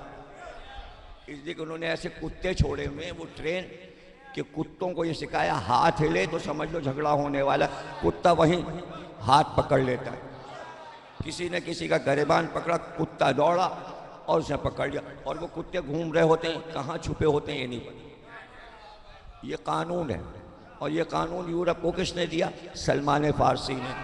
इसलिए कि उन्होंने ऐसे कुत्ते छोड़े हुए, वो ट्रेन कि कुत्तों को ये सिखाया, हाथ हिले तो समझ लो झगड़ा होने वाला। कुत्ता वहीं हाथ पकड़ लेता है। किसी ने किसी का गिरबान पकड़ा, कुत्ता दौड़ा और उसने पकड़ लिया, और वो कुत्ते घूम रहे होते हैं, कहाँ छुपे होते हैं ये नहीं पता। ये कानून है, और ये कानून यूरोप को किसने दिया? सलमान फारसी ने।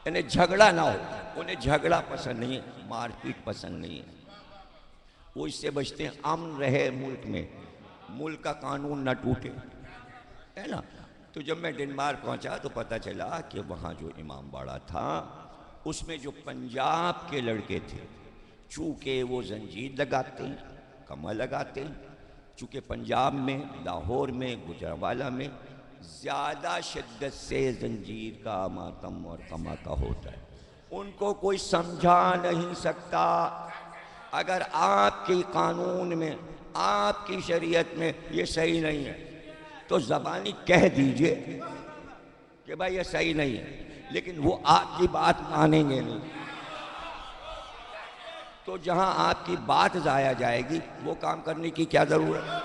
यानी झगड़ा ना हो, उन्हें झगड़ा पसंद नहीं है, मारपीट पसंद नहीं है, वो इससे बचते हैं। अमन रहे मुल्क में, मुल्क का कानून न टूटे, है ना। तो जब मैं डेनमार्क पहुंचा तो पता चला कि वहाँ जो इमाम बाड़ा था, उसमें जो पंजाब के लड़के थे, चूँकि वो जंजीर लगाते हैं, कमर लगाते हैं, चूँकि पंजाब में, लाहौर में, गुजरावाला में ज़्यादा शिद्दत से जंजीर का मातम और कमा का होता है, उनको कोई समझा नहीं सकता। अगर आपके कानून में, आपकी शरीयत में ये सही नहीं है, तो ज़बानी कह दीजिए कि भाई ये सही नहीं है, लेकिन वो आपकी बात मानेंगे नहीं। तो जहां आपकी बात ज़ाया जाएगी, वो काम करने की क्या ज़रूरत है?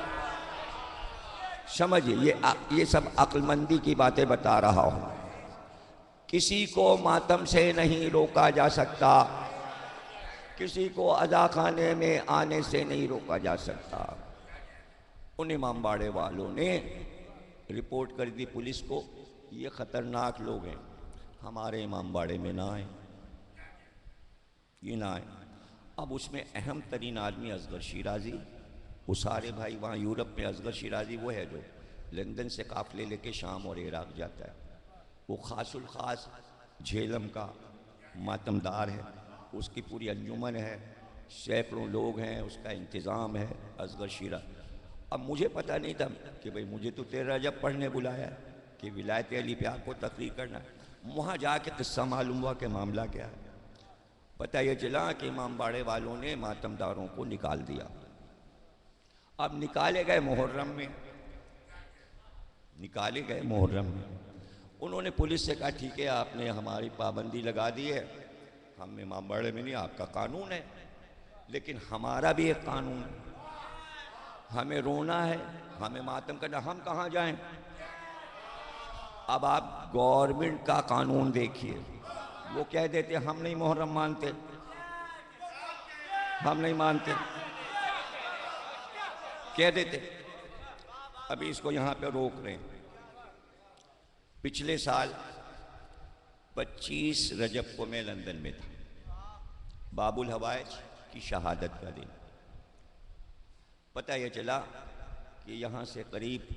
समझिए, ये सब अक्लमंदी की बातें बता रहा हूँ। किसी को मातम से नहीं रोका जा सकता, किसी को अज़ा खाने में आने से नहीं रोका जा सकता। उन इमाम बाड़े वालों ने रिपोर्ट कर दी पुलिस को, ये ख़तरनाक लोग हैं, हमारे इमाम बाड़े में ना आए, ये ना आए। अब उसमें अहम तरीन आदमी असगर शिराजी, वो सारे भाई वहाँ यूरोप में, असगर शिराजी वो है जो लंदन से काफले लेके शाम और इराक जाता है। वो खासुल खास झेलम का मातमदार है, उसकी पूरी अंजुमन है, सैकड़ों लोग हैं, उसका इंतज़ाम है असगर शिरा। अब मुझे पता नहीं था कि भाई मुझे तो 13 रजब पढ़ने बुलाया है कि विलायत अली पे आपको तकरीर करना है। वहाँ जाके किस्सा मालूम हुआ कि मामला क्या है। पता ये चला कि इमाम बाड़े वालों ने मातमदारों को निकाल दिया। अब निकाले गए मुहर्रम में, निकाले गए मुहर्रम में। उन्होंने पुलिस से कहा ठीक है आपने हमारी पाबंदी लगा दी है, हम इमाम बाड़े में नहीं, आपका कानून है, लेकिन हमारा भी एक कानून है, हमें रोना है, हमें मातम करना, हम कहाँ जाएं। अब आप गवर्नमेंट का कानून देखिए, वो कह देते हम नहीं मुहर्रम मानते, हम नहीं मानते, कह देते। अभी इसको यहाँ पे रोक रहे हैं। पिछले साल 25 रजब को मैं लंदन में था, बाबुल हवाइज की शहादत का दिन। पता यह चला कि यहाँ से करीब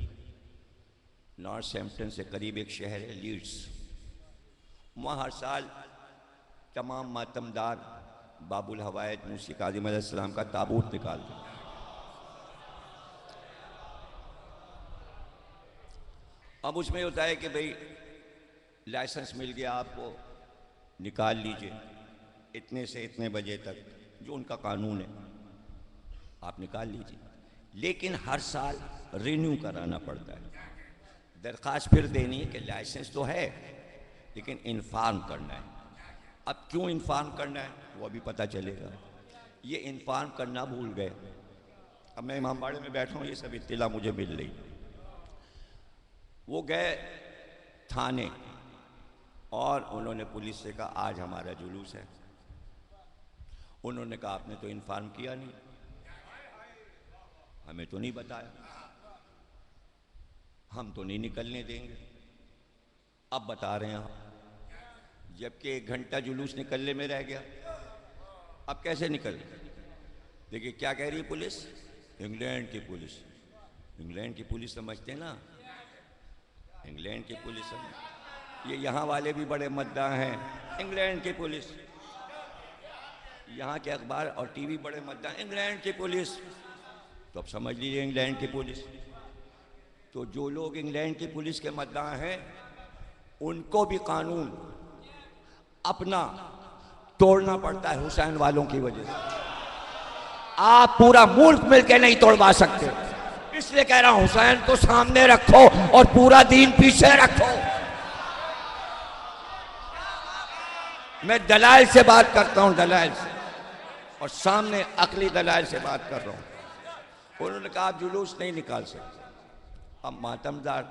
नॉर्थहैम्पटन से करीब एक शहर है लीड्स, वहाँ हर साल तमाम मातमदार बाबुल हवाइज मूसी काज़िम अलैहिस्सलाम का ताबूत निकालते हैं। अब उसमें होता है कि भाई लाइसेंस मिल गया आपको, निकाल लीजिए इतने से इतने बजे तक, जो उनका कानून है आप निकाल लीजिए, लेकिन हर साल रिन्यू कराना पड़ता है। दरख्वास्त फिर देनी है कि लाइसेंस तो है लेकिन इन्फॉर्म करना है। अब क्यों इन्फॉर्म करना है वो अभी पता चलेगा। ये इन्फॉर्म करना भूल गए। अब मैं इमाम बाड़े में बैठा हूँ, ये सब इत्तला मुझे मिल रही। वो गए थाने और उन्होंने पुलिस से कहा आज हमारा जुलूस है। उन्होंने कहा आपने तो इन्फॉर्म किया नहीं, हमें तो नहीं बताया, हम तो नहीं निकलने देंगे। अब बता रहे हैं आप, जबकि 1 घंटा जुलूस निकलने में रह गया, अब कैसे निकल। देखिए क्या कह रही है पुलिस, इंग्लैंड की पुलिस, इंग्लैंड की पुलिस समझते ना, इंग्लैंड की पुलिस। ये यहाँ वाले भी बड़े मद्दा हैं, इंग्लैंड की पुलिस, यहाँ के अखबार और टीवी बड़े मद्दा, इंग्लैंड की पुलिस। तो अब समझ लीजिए इंग्लैंड की पुलिस। तो जो लोग इंग्लैंड की पुलिस के मद्दा हैं उनको भी कानून अपना तोड़ना पड़ता है हुसैन वालों की वजह से। आप पूरा मुल्क मिलकर नहीं तोड़वा सकते, इसलिए कह रहा हूं हुसैन को सामने रखो और पूरा दीन पीछे रखो। मैं दलाइल से बात करता हूं, दलाइल से, और सामने अकली दलाइल से बात कर रहा हूं। उन्होंने कहा आप जुलूस नहीं निकाल सकते। अब मातमदार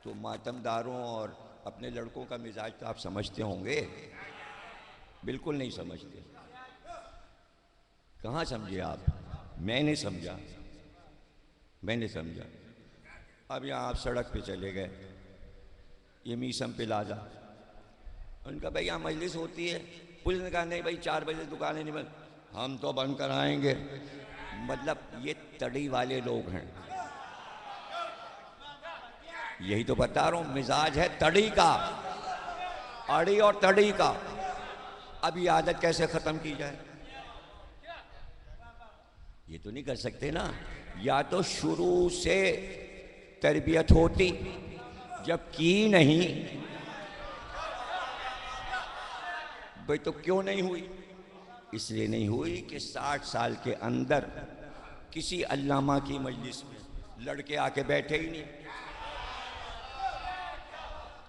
तो मातमदारों और अपने लड़कों का मिजाज तो आप समझते होंगे, बिल्कुल नहीं समझते। कहाँ समझे आप, मैंने समझा, मैंने समझा। अब यहाँ आप सड़क पे चले गए, ये मीसम प्लाजा, उनका भाई यहाँ मजलिस होती है। पुलिस ने कहा नहीं भाई 4 बजे दुकानें नहीं बंद, हम तो बंद कराएंगे। मतलब ये तड़ी वाले लोग हैं, यही तो बता रहा हूं, मिजाज है तड़ी का, अड़ी और तड़ी का। अब ये आदत कैसे खत्म की जाए, ये तो नहीं कर सकते ना। या तो शुरू से तरबियत होती, जब की नहीं भाई तो क्यों नहीं हुई। इसलिए नहीं हुई कि 60 साल के अंदर किसी अल्लामा की मजलिस में लड़के आके बैठे ही नहीं।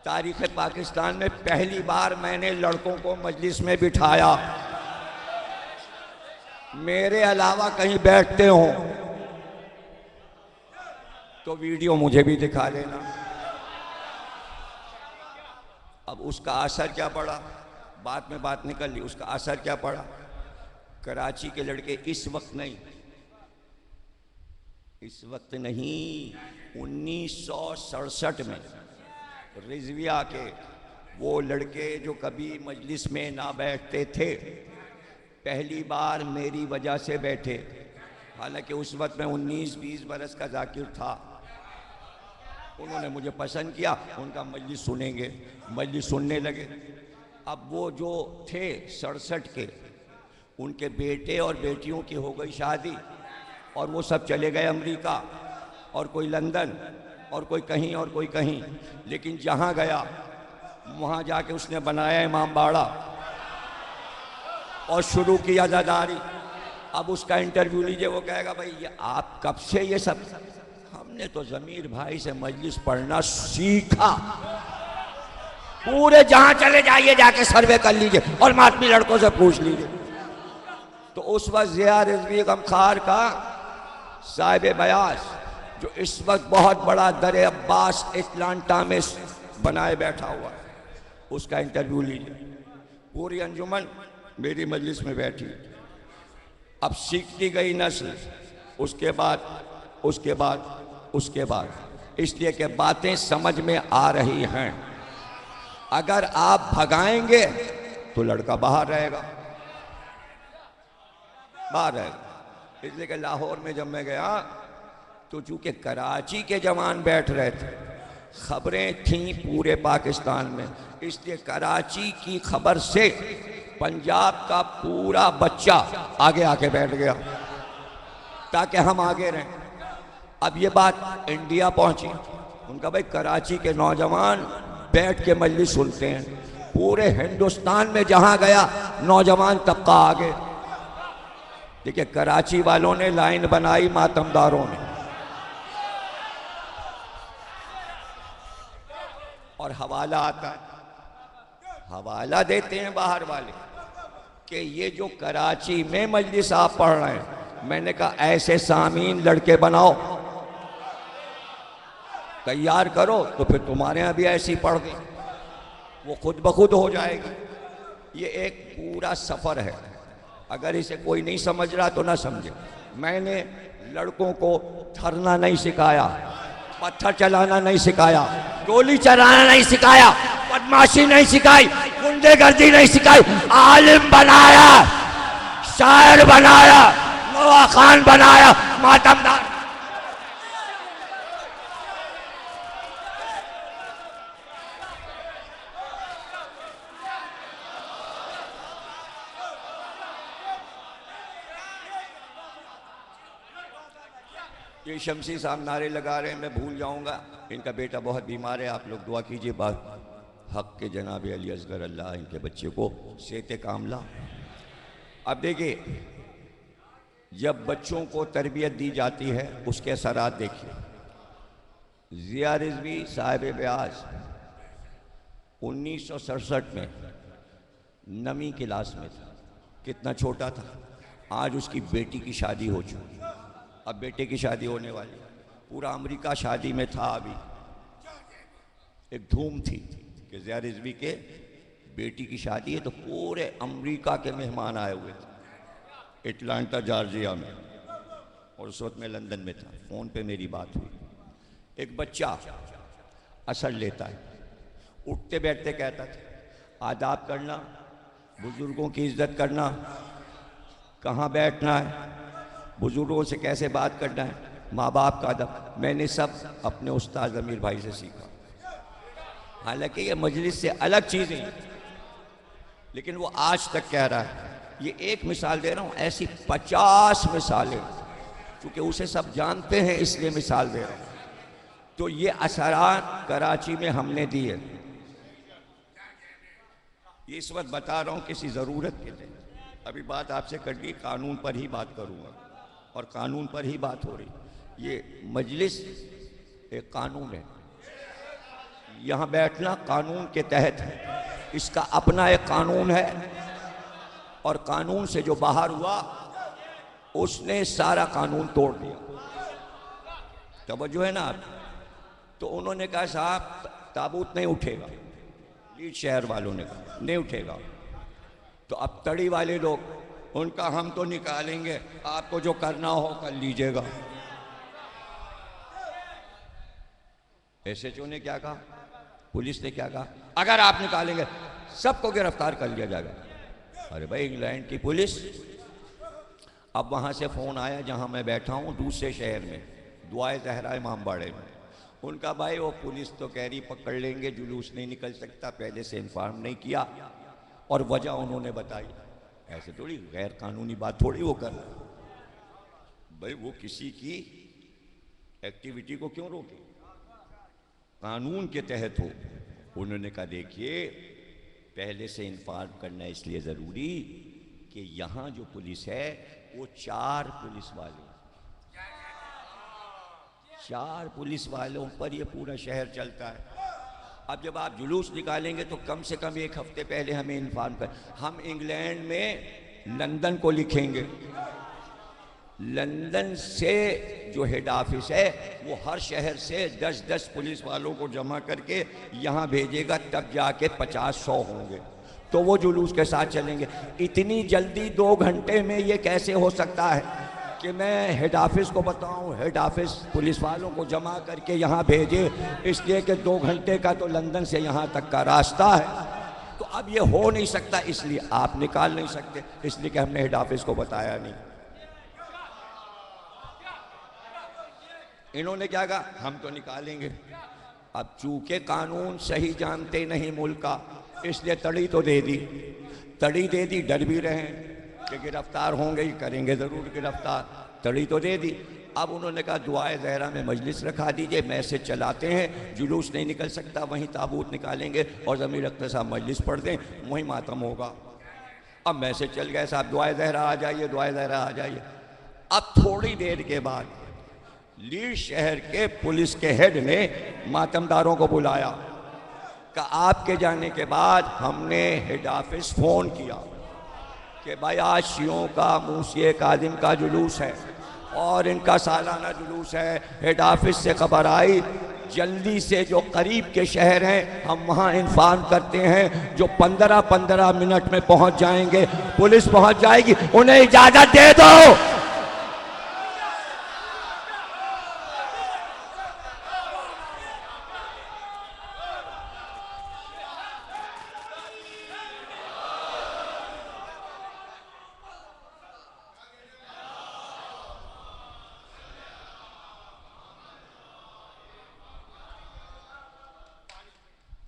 तारीख़ पाकिस्तान में पहली बार मैंने लड़कों को मजलिस में बिठाया, मेरे अलावा कहीं बैठते हो तो वीडियो मुझे भी दिखा देना। अब उसका असर क्या पड़ा, बात में बात निकल ली, उसका असर क्या पड़ा। कराची के लड़के इस वक्त नहीं, इस वक्त नहीं, 1967 में रिजविया के वो लड़के जो कभी मजलिस में ना बैठते थे, पहली बार मेरी वजह से बैठे, हालांकि उस वक्त मैं 19-20 बरस का जाकिर था। उन्होंने मुझे पसंद किया, उनका मजलिस सुनेंगे, मजलिस सुनने लगे। अब वो जो थे 67 के, उनके बेटे और बेटियों की हो गई शादी और वो सब चले गए अमेरिका, और कोई लंदन, और कोई कहीं और कोई कहीं। लेकिन जहाँ गया वहाँ जाके उसने बनाया इमाम बाड़ा और शुरू की अज़ादारी। अब उसका इंटरव्यू लीजिए, वो कहेगा भाई ये आप कब से ये सब? हमने तो ज़मीर भाई से मजलिस पढ़ना सीखा। पूरे जहां चले जाइए जाके सर्वे कर लीजिए और मातमी लड़कों से पूछ लीजिए। तो उस वक्त ज़िया रिज़वी गमखार का साहिब बयास, जो इस वक्त बहुत बड़ा दर अब्बास अटलांटा में बनाए बैठा हुआ है, उसका इंटरव्यू लीजिए। पूरी अंजुमन मेरी मजलिस में बैठी। अब सीखती गई नस्ल, उसके बाद, इसलिए कि बातें समझ में आ रही हैं। अगर आप भगाएंगे तो लड़का बाहर रहेगा। इसलिए कि लाहौर में जब मैं गया तो चूंकि कराची के जवान बैठ रहे थे, खबरें थीं पूरे पाकिस्तान में, इसलिए कराची की खबर से पंजाब का पूरा बच्चा आगे आके बैठ गया ताकि हम आगे रहें। अब ये बात इंडिया पहुंची, उनका भाई कराची के नौजवान बैठ के मजलिस सुनते हैं। पूरे हिंदुस्तान में जहां गया नौजवान तबका आगे। देखिए कराची वालों ने लाइन बनाई, मातमदारों ने, और हवाला आता है, हवाला देते हैं बाहर वाले कि ये जो कराची में मजलिस आप पढ़ रहे हैं, मैंने कहा ऐसे सामीन लड़के बनाओ, तैयार करो, तो फिर तुम्हारे यहाँ भी ऐसी पढ़ दें, वो खुद ब खुद हो जाएगी। ये एक पूरा सफ़र है, अगर इसे कोई नहीं समझ रहा तो ना समझे। मैंने लड़कों को धरना नहीं सिखाया, पत्थर चलाना नहीं सिखाया, गोली चलाना नहीं सिखाया, बदमाशी नहीं सिखाई, गुंडेगर्दी नहीं सिखाई। आलिम बनाया, शायर बनाया, नवा खान बनाया, मातमदार। ये शमसी साहब नारे लगा रहे हैं, मैं भूल जाऊंगा। इनका बेटा बहुत बीमार है, आप लोग दुआ कीजिए। बात हक के जनाब अली असगर अल्लाह इनके बच्चे को सेहत कामला। अब देखिए, जब बच्चों को तरबियत दी जाती है उसके असरात देखिए। ज़िया रिज़वी साहिब ब्यास 1967 में 9वीं क्लास में था, कितना छोटा था। आज उसकी बेटी की शादी हो चुकी, अब बेटे की शादी होने वाली। पूरा अमेरिका शादी में था। अभी एक धूम थी कि ज़िया रिज़वी के बेटी की शादी है, तो पूरे अमेरिका के मेहमान आए हुए थे, अटलांटा जॉर्जिया में, और उस वक्त मैं लंदन में था। फ़ोन पे मेरी बात हुई। एक बच्चा असर लेता है, उठते बैठते कहता था आदाब करना, बुज़ुर्गों की इज़्ज़त करना, कहाँ बैठना है, बुज़ुर्गों से कैसे बात करना है, माँ बाप का अदब। मैंने सब अपने उस्ताद अमीर भाई से सीखा। हालांकि ये मजलिस से अलग चीज़ें हैं, लेकिन वो आज तक कह रहा है। ये एक मिसाल दे रहा हूँ, ऐसी 50 मिसालें, क्योंकि उसे सब जानते हैं इसलिए मिसाल दे रहा हूँ। तो ये असरात कराची में हमने दिए। ये इस वक्त बता रहा हूँ किसी ज़रूरत के लिए। अभी बात आपसे कर ली, कानून पर ही बात करूँगा, और कानून पर ही बात हो रही। ये मजलिस एक कानून है, यहाँ बैठना कानून के तहत है, इसका अपना एक कानून है, और कानून से जो बाहर हुआ उसने सारा कानून तोड़ दिया। तवज्जो है ना आप? तो उन्होंने कहा साहब ताबूत नहीं उठेगा, लीड शहर वालों ने कहा नहीं उठेगा। तो अब तड़ी वाले लोग, उनका हम तो निकालेंगे, आपको जो करना हो कर लीजिएगा। एसएचओ ने क्या कहा, पुलिस ने क्या कहा, अगर आप निकालेंगे सबको गिरफ्तार कर लिया जाएगा। अरे भाई इंग्लैंड की पुलिस। अब वहाँ से फ़ोन आया जहाँ मैं बैठा हूँ दूसरे शहर में, दुआए ज़हरा इमामबाड़े में। उनका भाई वो पुलिस तो कह रही पकड़ लेंगे, जुलूस नहीं निकल सकता, पहले से इन्फॉर्म नहीं किया, और वजह उन्होंने बताई। ऐसे थोड़ी गैर कानूनी बात थोड़ी वो कर रहा भाई, वो किसी की एक्टिविटी को क्यों रोके, कानून के तहत हो। उन्होंने कहा देखिए पहले से इन्फॉर्म करना इसलिए ज़रूरी कि यहाँ जो पुलिस है वो 4 पुलिस वालों पर ये पूरा शहर चलता है। अब जब आप जुलूस निकालेंगे तो कम से कम 1 हफ्ते पहले हमें इन्फॉर्म कर। हम इंग्लैंड में लंदन को लिखेंगे, लंदन से जो हेड ऑफिस है वो हर शहर से 10-10 पुलिस वालों को जमा करके यहाँ भेजेगा, तब जाके 50-100 होंगे, तो वो जुलूस के साथ चलेंगे। इतनी जल्दी 2 घंटे में ये कैसे हो सकता है कि मैं हेड ऑफिस को बताऊं, हेड ऑफिस पुलिस वालों को जमा करके यहाँ भेजे, इसलिए कि 2 घंटे का तो लंदन से यहाँ तक का रास्ता है। तो अब ये हो नहीं सकता, इसलिए आप निकाल नहीं सकते, इसलिए कि हमने हेड ऑफिस को बताया नहीं। इन्होंने क्या कहा, हम तो निकालेंगे। अब चूंकि कानून सही जानते नहीं मुल्क का, इसलिए तड़ी तो दे दी, डर भी रहे कि गिरफ्तार होंगे ही, करेंगे ज़रूर गिरफ्तार, तड़ी तो दे दी। अब उन्होंने कहा दुआए ज़हरा में मजलिस रखा दीजिए, मैसेज चलाते हैं, जुलूस नहीं निकल सकता, वहीं ताबूत निकालेंगे और ज़मीर अख्तर साहब मजलिस पढ़ दें, वहीं मातम होगा। अब मैसेज चल गया साहब दुआए ज़हरा आ जाइए, दुआए ज़हरा आ जाइए। अब थोड़ी देर के बाद लीड्स शहर के पुलिस के हेड ने मातमदारों को बुलाया कि आपके जाने के बाद हमने हेड ऑफिस फ़ोन किया कि भाई आज शियों का मूसी कादिम का जुलूस है और इनका सालाना जुलूस है। हेड ऑफिस से खबर आई, जल्दी से जो करीब के शहर हैं हम वहाँ इन्फॉर्म करते हैं, जो 15-15 मिनट में पहुँच जाएंगे, पुलिस पहुँच जाएगी, उन्हें इजाज़त दे दो।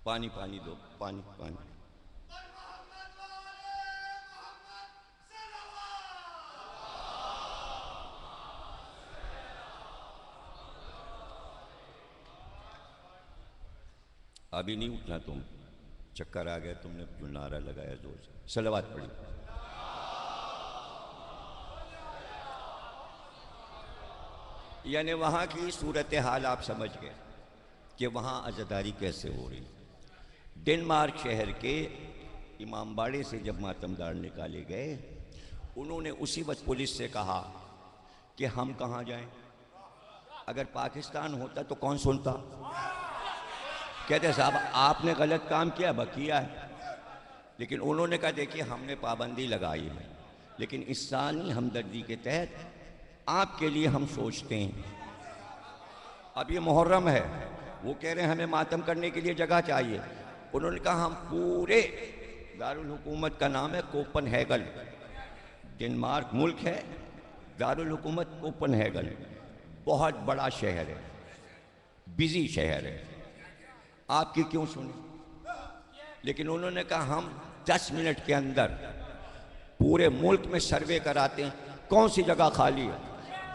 पानी दो, पानी। अभी नहीं उठना तुम, चक्कर आ गया, तुमने जो नारा लगाया जोर से। सलवात पढ़ी। यानी वहां की सूरत हाल आप समझ गए कि वहाँ अज़ादारी कैसे हो रही। डेनमार्क शहर के इमामबाड़े से जब मातमदार निकाले गए, उन्होंने उसी वक्त पुलिस से कहा कि हम कहाँ जाएं, अगर पाकिस्तान होता तो कौन सुनता। कहते साहब आपने गलत काम किया, किया है, लेकिन उन्होंने कहा देखिए हमने पाबंदी लगाई है, लेकिन इंसानी हमदर्दी के तहत आपके लिए हम सोचते हैं। अब ये मुहर्रम है, वो कह रहे हैं हमें मातम करने के लिए जगह चाहिए। उन्होंने कहा हम पूरे दारुल हुकूमत का नाम है कोपनहेगन, डेनमार्क मुल्क है, दारुल हुकूमत कोपनहेगन, बहुत बड़ा शहर है, बिजी शहर है, आपकी क्यों सुने। लेकिन उन्होंने कहा हम 10 मिनट के अंदर पूरे मुल्क में सर्वे कराते हैं, कौन सी जगह खाली है,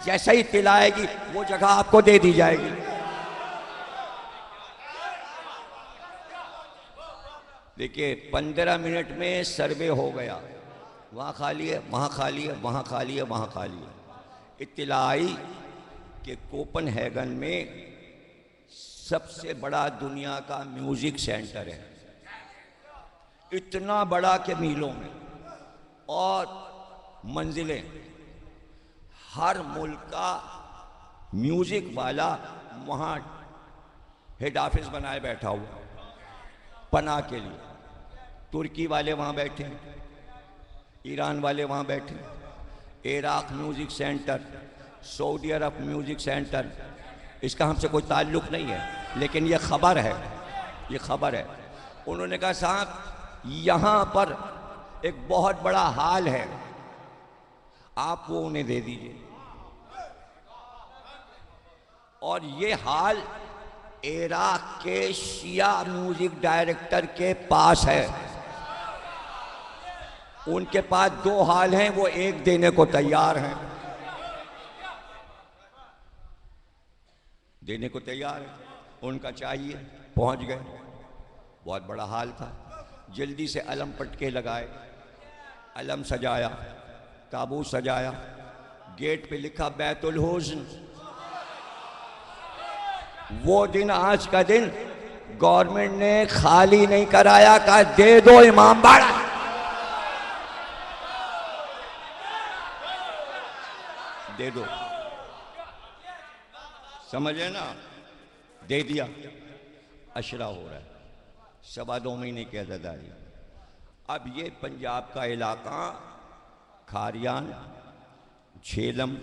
जैसा ही इत्तिला आएगी वो जगह आपको दे दी जाएगी। देखिए 15 मिनट में सर्वे हो गया, वहाँ खाली है, वहाँ खाली है, वहाँ खाली है, वहाँ खाली है। इत्तिला आई कि कोपनहेगन में सबसे बड़ा दुनिया का म्यूजिक सेंटर है, इतना बड़ा कि मीलों में, और मंजिलें, हर मुल्क का म्यूजिक वाला वहाँ हेड ऑफिस बनाए बैठा हुआ पनाह के लिए। तुर्की वाले वहाँ बैठे, ईरान वाले वहाँ बैठे, इराक म्यूजिक सेंटर, सऊदी अरब म्यूजिक सेंटर। इसका हमसे कोई ताल्लुक़ नहीं है, लेकिन ये खबर है, ये खबर है। उन्होंने कहा साहब यहाँ पर एक बहुत बड़ा हाल है, आप वो उन्हें दे दीजिए। और ये हाल इराक के शिया म्यूजिक डायरेक्टर के पास है। उनके पास 2 हाल हैं, वो एक देने को तैयार हैं, देने को तैयार है। उनका चाहिए, पहुंच गए। बहुत बड़ा हाल था, जल्दी से अलम पटके लगाए, अलम सजाया, ताबूत सजाया, गेट पे लिखा बैतुल हुस्न। वो दिन, आज का दिन गवर्नमेंट ने खाली नहीं कराया, कहा दे दो इमाम बाड़ा, दे दो, समझे ना, दे दिया। अशरा हो रहा है, 2.25 महीने की अज़ादारी। अब ये पंजाब का इलाका, खारियान, झेलम,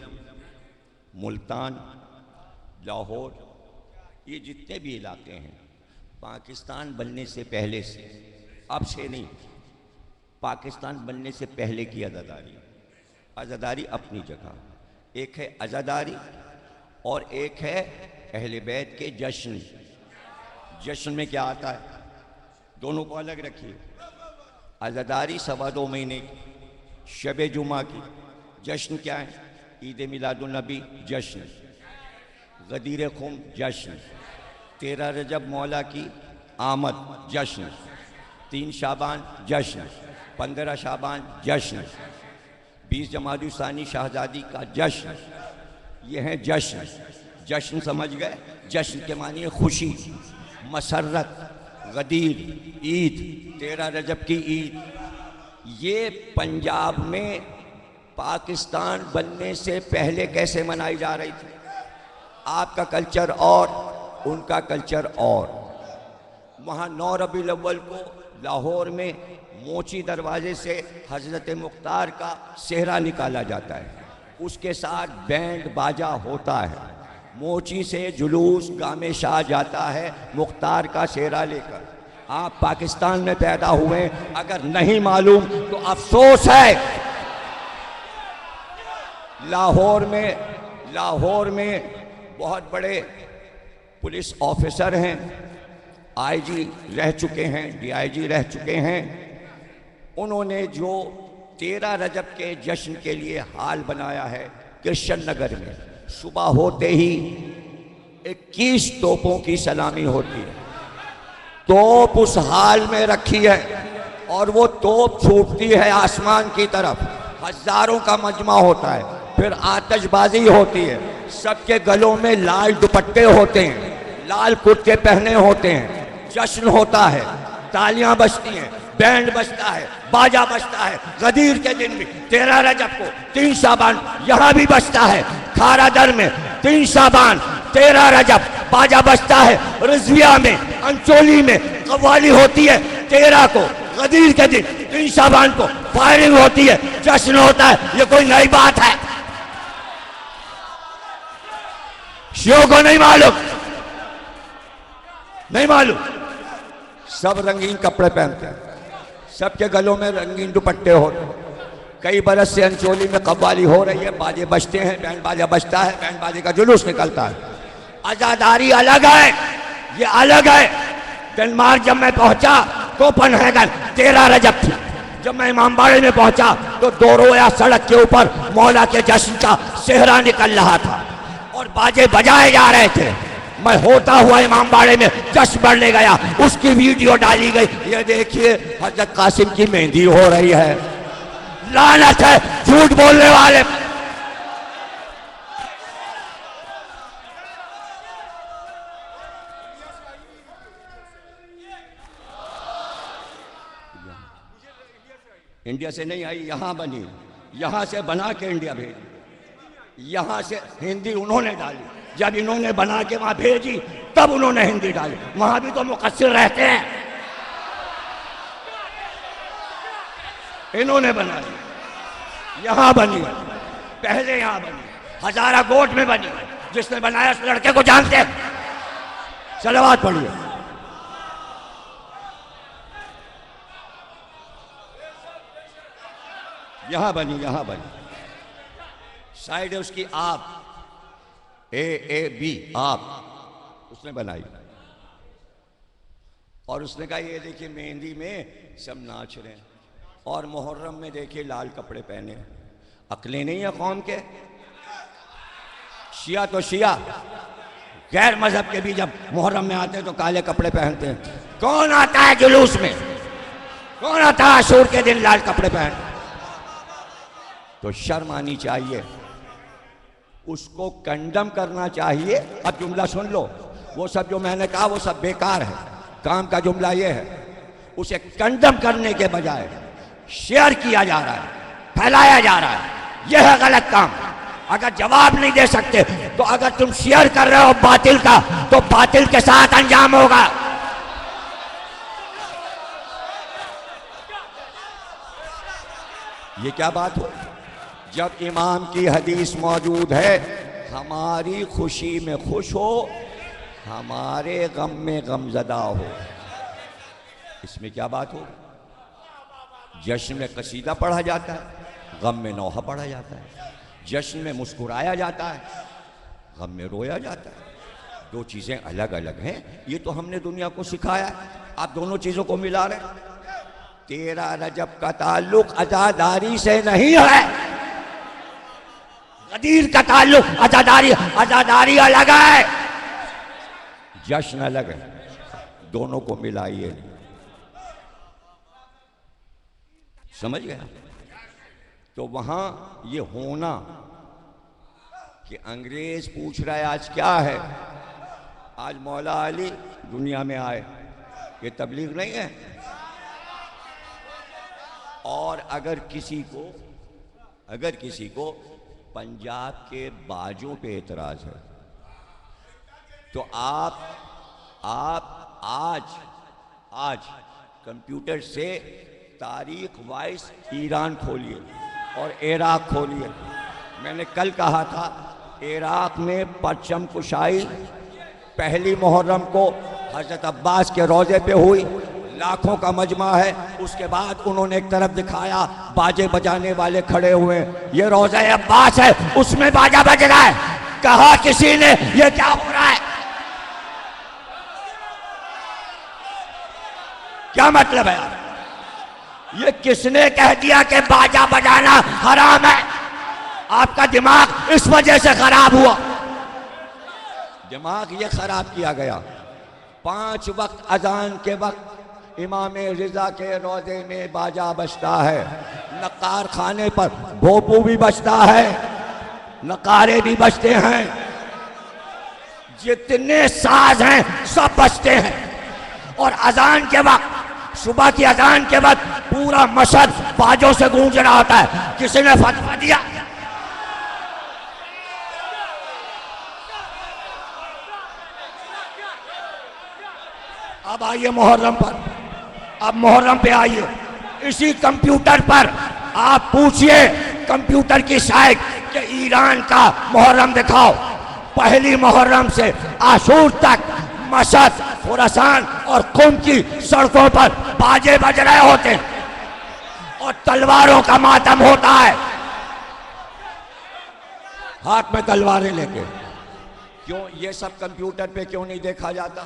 मुल्तान, लाहौर, ये जितने भी इलाके हैं, पाकिस्तान बनने से पहले से, अब से नहीं, पाकिस्तान बनने से पहले की अज़ादारी। अज़ादारी अपनी जगह, एक है अज़ादारी और एक है अहले बैत के जश्न। जश्न में क्या आता है, दोनों को अलग रखिए। अज़ादारी 2.25 महीने की, शब जुमा की। जश्न क्या है, ईद मिलादुन्नबी जश्न, गदीर खुम जश्न, 13 रजब मौला की आमद जश्न, 3 शाबान जश्न, 15 शाबान जश्न, 20 जमादुस्सानी शाहजादी का जश्न। ये है जश्न। जश्न समझ गए, जश्न के मानिए खुशी, मसरत, गदीर, ईद, 13 रजब की ईद। ये पंजाब में पाकिस्तान बनने से पहले कैसे मनाई जा रही थी। आपका कल्चर और उनका कल्चर और। वहाँ 9 रबीउल अव्वल को लाहौर में मोची दरवाजे से हजरत मुख्तार का सेहरा निकाला जाता है, उसके साथ बैंड बाजा होता है। मोची से जुलूस गामे शाह जाता है मुख्तार का सेहरा लेकर। आप पाकिस्तान में पैदा हुए, अगर नहीं मालूम तो अफसोस है। लाहौर में बहुत बड़े पुलिस ऑफिसर हैं, आईजी रह चुके हैं, डीआईजी रह चुके हैं। उन्होंने जो 13 रजब के जश्न के लिए हाल बनाया है कृष्ण नगर में, सुबह होते ही 21 तोपों की सलामी होती है। तोप उस हाल में रखी है और वो तोप छूटती है आसमान की तरफ, हजारों का मजमा होता है। फिर आतिशबाजी होती है, सबके गलों में लाल दुपट्टे होते हैं, लाल कुर्ते पहने होते हैं। जश्न होता है, तालियां बजती हैं, बैंड बजता है, बाजा बजता है। गदीर के दिन भी 13 रजब को 3 शाबान यहाँ भी बजता है। खारा दर में 3 शाबान 13 रजब बाजा बजता है। रिजविया में, अंचोली में कव्वाली होती है 13 को। गदीर के दिन 3 शाबान को फायरिंग होती है, जश्न होता है। ये कोई नई बात है, शियों को नहीं मालूम, नहीं मालूम। सब रंगीन कपड़े पहनते हैं, सबके गलों में रंगीन दुपट्टे होते हैं। कई बरस से अंचोली में कव्वाली हो रही है, बाजे बजते हैं, बैंड बाजा बजता है, बैंड बाजे का जुलूस निकलता है। आजादारी अलग है, ये अलग है। डेनमार्क जब मैं पहुंचा कोपनहेगन 13 रजब थी। जब मैं इमामबाड़े में पहुंचा तो 2 रोया सड़क के ऊपर मौला के जश्न का सेहरा निकल रहा था और बाजे बजाए जा रहे थे। मैं होता हुआ इमामबाड़े में जश्न बढ़ने गया, उसकी वीडियो डाली गई। ये देखिए हजरत कासिम की मेहंदी हो रही है। लानत है झूठ बोलने वाले। इंडिया से नहीं आई, यहां बनी, यहां से बना के इंडिया भेजी। यहां से हिंदी उन्होंने डाली, जब इन्होंने बना के वहां भेजी तब उन्होंने हिंदी डाली। वहां भी तो मुकस्सिर रहते हैं, इन्होंने बनाई, यहां बनी, पहले यहां बनी, हजारा गोट में बनी। जिसने बनाया उस लड़के को जानते हैं, सलावत पढ़िए। यहां बनी, यहां बनी, साइड है उसकी आप, AAB आप, उसने बनाई। और उसने कहा ये देखिए मेहंदी में सब नाच रहे हैं और मुहर्रम में देखिए लाल कपड़े पहने। अक्लें नहीं है कौम के? शिया तो शिया, गैर मजहब के भी जब मुहर्रम में आते हैं तो काले कपड़े पहनते हैं। कौन आता है जुलूस में? कौन आता है आशूर के दिन लाल कपड़े पहन? तो शर्म आनी चाहिए, उसको कंडम करना चाहिए। अब जुमला सुन लो, वो सब जो मैंने कहा वो सब बेकार है। काम का जुमला ये है, उसे कंडम करने के बजाय शेयर किया जा रहा है, फैलाया जा रहा है। यह है गलत काम। अगर जवाब नहीं दे सकते तो अगर तुम शेयर कर रहे हो बातिल का, तो बातिल के साथ अंजाम होगा। ये क्या बात हो? जब इमाम की हदीस मौजूद है, हमारी खुशी में खुश हो, हमारे गम में गमजदा हो, इसमें क्या बात हो? जश्न में कसीदा पढ़ा जाता है, गम में नौहा पढ़ा जाता है। जश्न में मुस्कुराया जाता है, गम में रोया जाता है। दो चीजें अलग अलग हैं। ये तो हमने दुनिया को सिखाया है, आप दोनों चीजों को मिला रहे। तेरा रजब का ताल्लुक अजादारी से नहीं है, गदीर का ताल्लुक अजादारी अलग है, जश्न अलग है। दोनों को मिलाइए। समझ गया? तो वहां ये होना कि अंग्रेज पूछ रहा है आज क्या है, आज मौला अली दुनिया में आए, ये तबलीग नहीं है। और अगर किसी को पंजाब के बाजों पे एतराज है तो आप आज कंप्यूटर से तारीख वाइज ईरान खोलिए और इराक खोलिए। मैंने कल कहा था इराक में परचम कुशाई पहली मुहर्रम को हजरत अब्बास के रोजे पे हुई, लाखों का मजमा है। उसके बाद उन्होंने एक तरफ दिखाया बाजे बजाने वाले खड़े हुए, ये रोजा अब्बास है, उसमें बाजा बज रहा है। कहा किसी ने ये क्या हो रहा है? क्या मतलब है? ये किसने कह दिया कि बाजा बजाना हराम है? आपका दिमाग इस वजह से खराब हुआ। दिमाग ये खराब किया गया। 5 वक्त अजान के वक्त इमाम रिजा के रोजे में बाजा बजता है, नकार खाने पर भोपू भी बजता है, नकारे भी बजते हैं, जितने साज हैं सब बजते हैं। और अजान के वक्त, सुबह की अजान के वक्त पूरा मशहद बाजों से गूंज रहा होता है। किसी ने फतवा दिया? अब आइए मुहर्रम पर, अब मुहर्रम पे आइए। इसी कंप्यूटर पर आप पूछिए कंप्यूटर की शायद कि ईरान का मुहर्रम दिखाओ। पहली मुहर्रम से आशूर तक मशहद, खुरासान और कुम की सड़कों पर बाजे बज रहे होते हैं और तलवारों का मातम होता है, हाथ में तलवारें लेके। क्यों ये सब कंप्यूटर पे क्यों नहीं देखा जाता?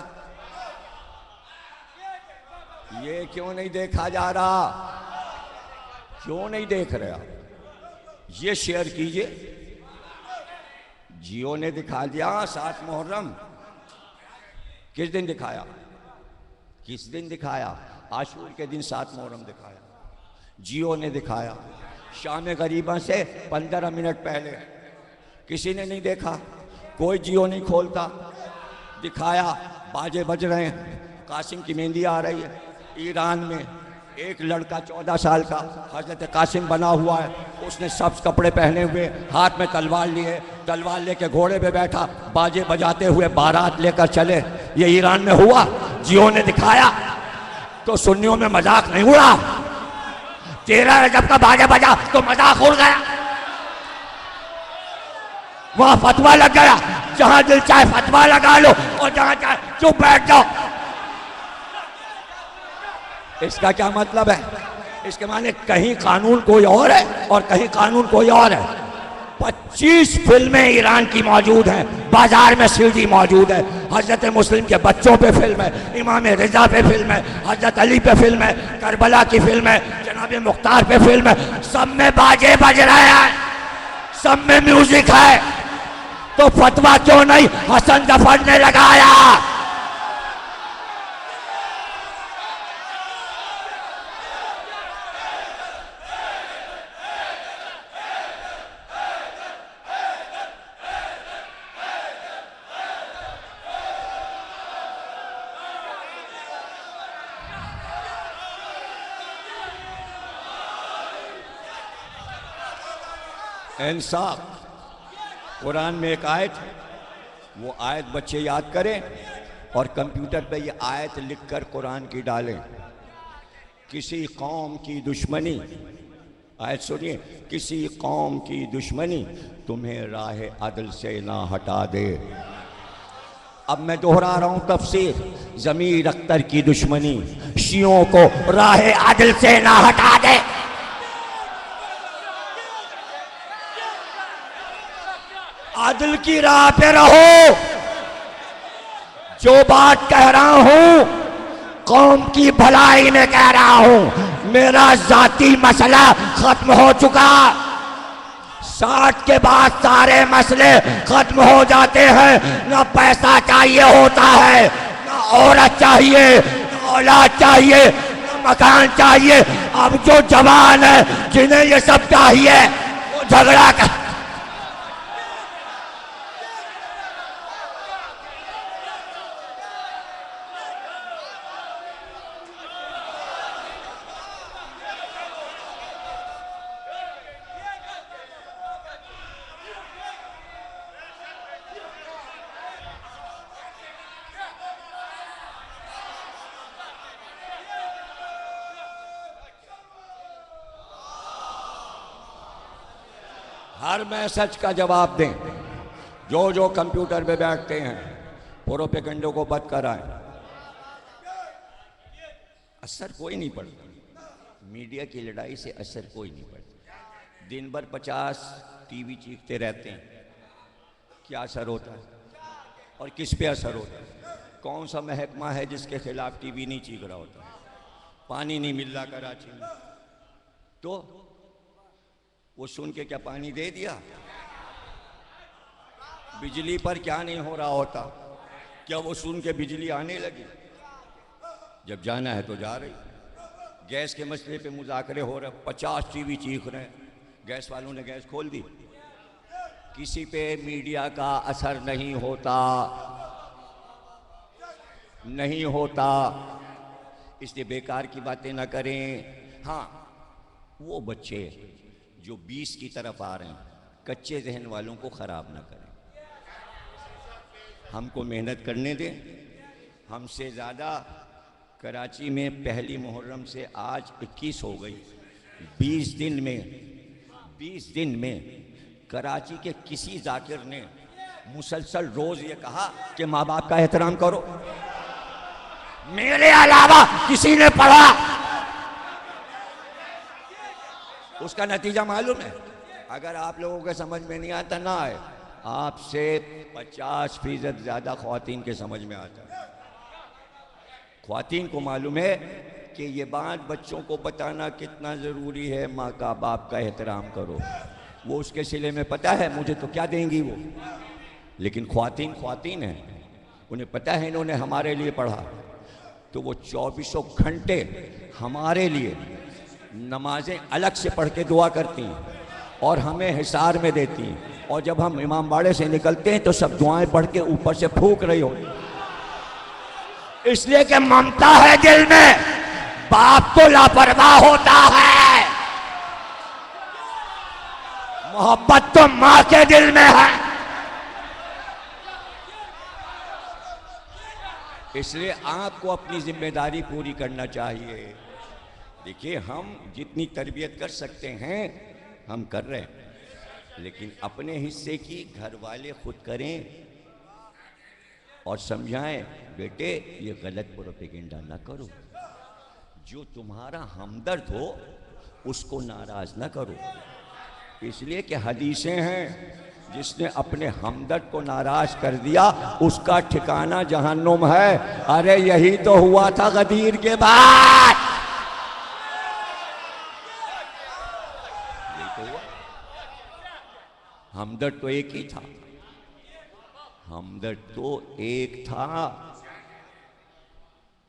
ये क्यों नहीं देखा जा रहा? क्यों नहीं देख रहे आप? ये शेयर कीजिए। जियो ने दिखा दिया 7 मुहर्रम। किस दिन दिखाया? किस दिन दिखाया? आशूर के दिन 7 मुहर्रम दिखाया। जियो ने दिखाया शाम गरीबा से 15 मिनट पहले। किसी ने नहीं देखा, कोई जियो नहीं खोलता। दिखाया बाजे बज रहे हैं, कासिम की मेहंदी आ रही है। ईरान में एक लड़का 14 साल का हजरत कासिम बना हुआ है, उसने सब्ज कपड़े पहने हुए, हाथ में तलवार लिए, तलवार लेके घोड़े पे बैठा, बाजे बजाते हुए बारात लेकर चले। ये ईरान में हुआ, जियो ने दिखाया। तो सुन्नियों में मजाक नहीं उड़ा। 13 रजब का बाजा बजा तो मजाक उड़ गया, वहां फतवा लग गया। जहां दिल चाहे फतवा लगा लो और जहां चाहे चुप बैठ जाओ। इसका क्या मतलब है? इसके माने कहीं कानून कोई और है और कहीं कानून कोई और है। 25 फिल्में ईरान की मौजूद हैं, बाजार में सीडी मौजूद है। हजरत मुस्लिम के बच्चों पे फिल्म है, इमाम रिजा पे फिल्म है, हजरत अली पे फिल्म है, करबला की फिल्म है, जनाब मुख्तार पे फिल्म है। सब में बाजे बज रहे हैं, सब में म्यूजिक है, तो फतवा क्यों नहीं हसन जफर ने लगाया? इंसाफ कुरान में एक आयत है, वो आयत बच्चे याद करें और कंप्यूटर पे ये आयत लिखकर कुरान की डालें। किसी कौम की दुश्मनी, आयत सुनिए, किसी कौम की दुश्मनी तुम्हें राह अदल से ना हटा दे। अब मैं दोहरा रहा हूं तफसीर, जमीर अख्तर की दुश्मनी शियों को राह अदल से ना हटा दे। आदिल की राह पे रहो। जो बात कह रहा हूं कौम की भलाई में कह रहा हूं, मेरा जाती मसला खत्म हो चुका। 60 के बाद सारे मसले खत्म हो जाते हैं। ना पैसा चाहिए होता है, ना औरत चाहिए, ना औलाद चाहिए, ना मकान चाहिए। अब जो जवान है जिन्हें ये सब चाहिए वो झगड़ा कर। हर मैसेज का जवाब दें। जो जो कंप्यूटर पे बैठते हैं प्रोपेगेंडो को बंद कराएं। असर कोई नहीं पड़ता, मीडिया की लड़ाई से असर कोई नहीं पड़ता। दिन भर 50 टीवी चीखते रहते हैं, क्या असर होता है और किस पे असर होता है? कौन सा महकमा है जिसके खिलाफ टीवी नहीं चीख रहा होता? पानी नहीं मिल रहा कराची में, तो वो सुन के क्या पानी दे दिया? बिजली पर क्या नहीं हो रहा होता? क्या वो सुन के बिजली आने लगी? जब जाना है तो जा रही। गैस के मसले पे मुज़ाकरे हो रहे, 50 टीवी चीख रहे हैं, गैस वालों ने गैस खोल दी। किसी पे मीडिया का असर नहीं होता, नहीं होता। इसलिए बेकार की बातें ना करें। हाँ, वो बच्चे जो 20 की तरफ आ रहे हैं, कच्चे जहन वालों को ख़राब ना करें। हमको मेहनत करने दें। हमसे ज़्यादा कराची में पहली मुहर्रम से आज 21 हो गई। 20 दिन में कराची के किसी जाकिर ने मुसलसल रोज़ ये कहा कि माँ बाप का एहतराम करो? मेरे अलावा किसी ने पढ़ा? उसका नतीजा मालूम है। अगर आप लोगों के समझ में नहीं आता ना आए, आपसे 50% ज़्यादा ख्वातीन के समझ में आता है। ख्वातीन को मालूम है कि ये बात बच्चों को बताना कितना ज़रूरी है। माँ का बाप का एहतराम करो। वो उसके सिले में पता है मुझे तो क्या देंगी वो, लेकिन ख्वातीन है, उन्हें पता है इन्होंने हमारे लिए पढ़ा, तो वो 24 घंटे हमारे लिए नमाजें अलग से पढ़ के दुआ करती हैं और हमें हिसार में देती हैं। और जब हम इमाम बाड़े से निकलते हैं तो सब दुआएं पढ़ के ऊपर से फूंक रही होती, इसलिए कि ममता है दिल में। बाप तो लापरवाह होता है, मोहब्बत तो माँ के दिल में है। इसलिए आपको अपनी जिम्मेदारी पूरी करना चाहिए। देखिए, हम जितनी तरबियत कर सकते हैं हम कर रहे हैं, लेकिन अपने हिस्से की घर वाले खुद करें और समझाएं, बेटे ये गलत प्रोपेगेंडा ना करो। जो तुम्हारा हमदर्द हो उसको नाराज ना करो, इसलिए कि हदीसें हैं जिसने अपने हमदर्द को नाराज कर दिया उसका ठिकाना जहन्नुम है। अरे यही तो हुआ था गदीर के बाद, यही तो हुआ। हमदर्द तो एक ही था, हमदर्द तो एक था।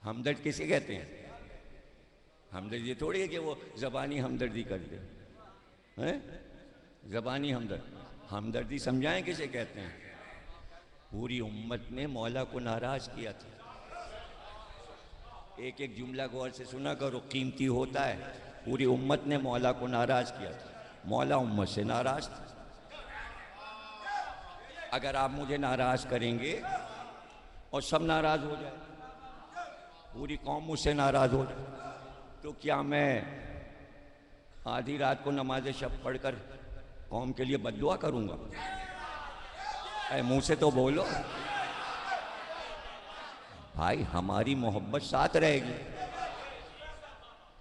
हमदर्द किसे कहते हैं? हमदर्द ये थोड़ी है कि वो जबानी हमदर्दी कर दे, हैं? जबानी हमदर्द, हमदर्दी समझाएं किसे कहते हैं? पूरी उम्मत ने मौला को नाराज किया था। एक एक जुमला गौर से सुना करो, कीमती होता है। पूरी उम्मत ने मौला को नाराज किया था, मौला उम्मत से नाराज था। अगर आप मुझे नाराज करेंगे और सब नाराज हो जाए, पूरी कौम मुझसे नाराज हो जाए, तो क्या मैं आधी रात को नमाज शब पढ़कर कौम के लिए बद्दुआ करूंगा? अरे मुंह से तो बोलो भाई, हमारी मोहब्बत साथ रहेगी,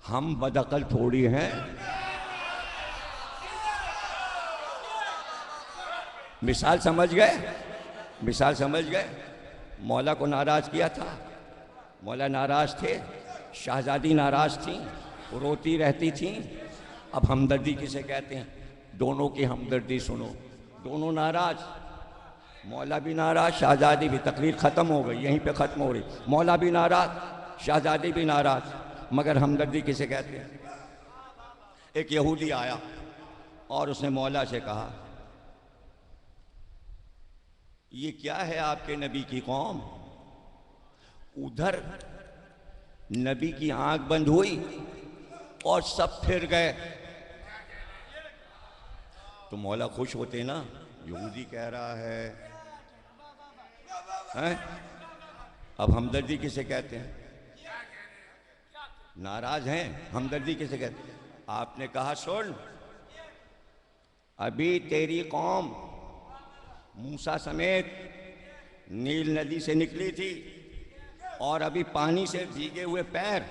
हम बदअकल थोड़ी हैं। मिसाल समझ गए? मिसाल समझ गए? मौला को नाराज किया था, मौला नाराज थे, शहजादी नाराज थी, रोती रहती थी। अब हमदर्दी किसे कहते हैं? दोनों की हमदर्दी सुनो, दोनों नाराज, मौला भी नाराज, शहजादी भी। तकरीर ख़त्म हो गई, यहीं पे ख़त्म हो रही। मौला भी नाराज, शहजादी भी नाराज, मगर हमदर्दी किसे कहते हैं? एक यहूदी आया और उसने मौला से कहा, ये क्या है आपके नबी की कौम? उधर नबी की आंख बंद हुई और सब फिर गए। तो मौला खुश होते ना, यहूदी कह रहा है, हैं? अब हमदर्दी किसे कहते हैं? नाराज हैं, हमदर्दी किसे कहते हैं? आपने कहा सुन, अभी तेरी कौम मूसा समेत नील नदी से निकली थी और अभी पानी से भीगे हुए पैर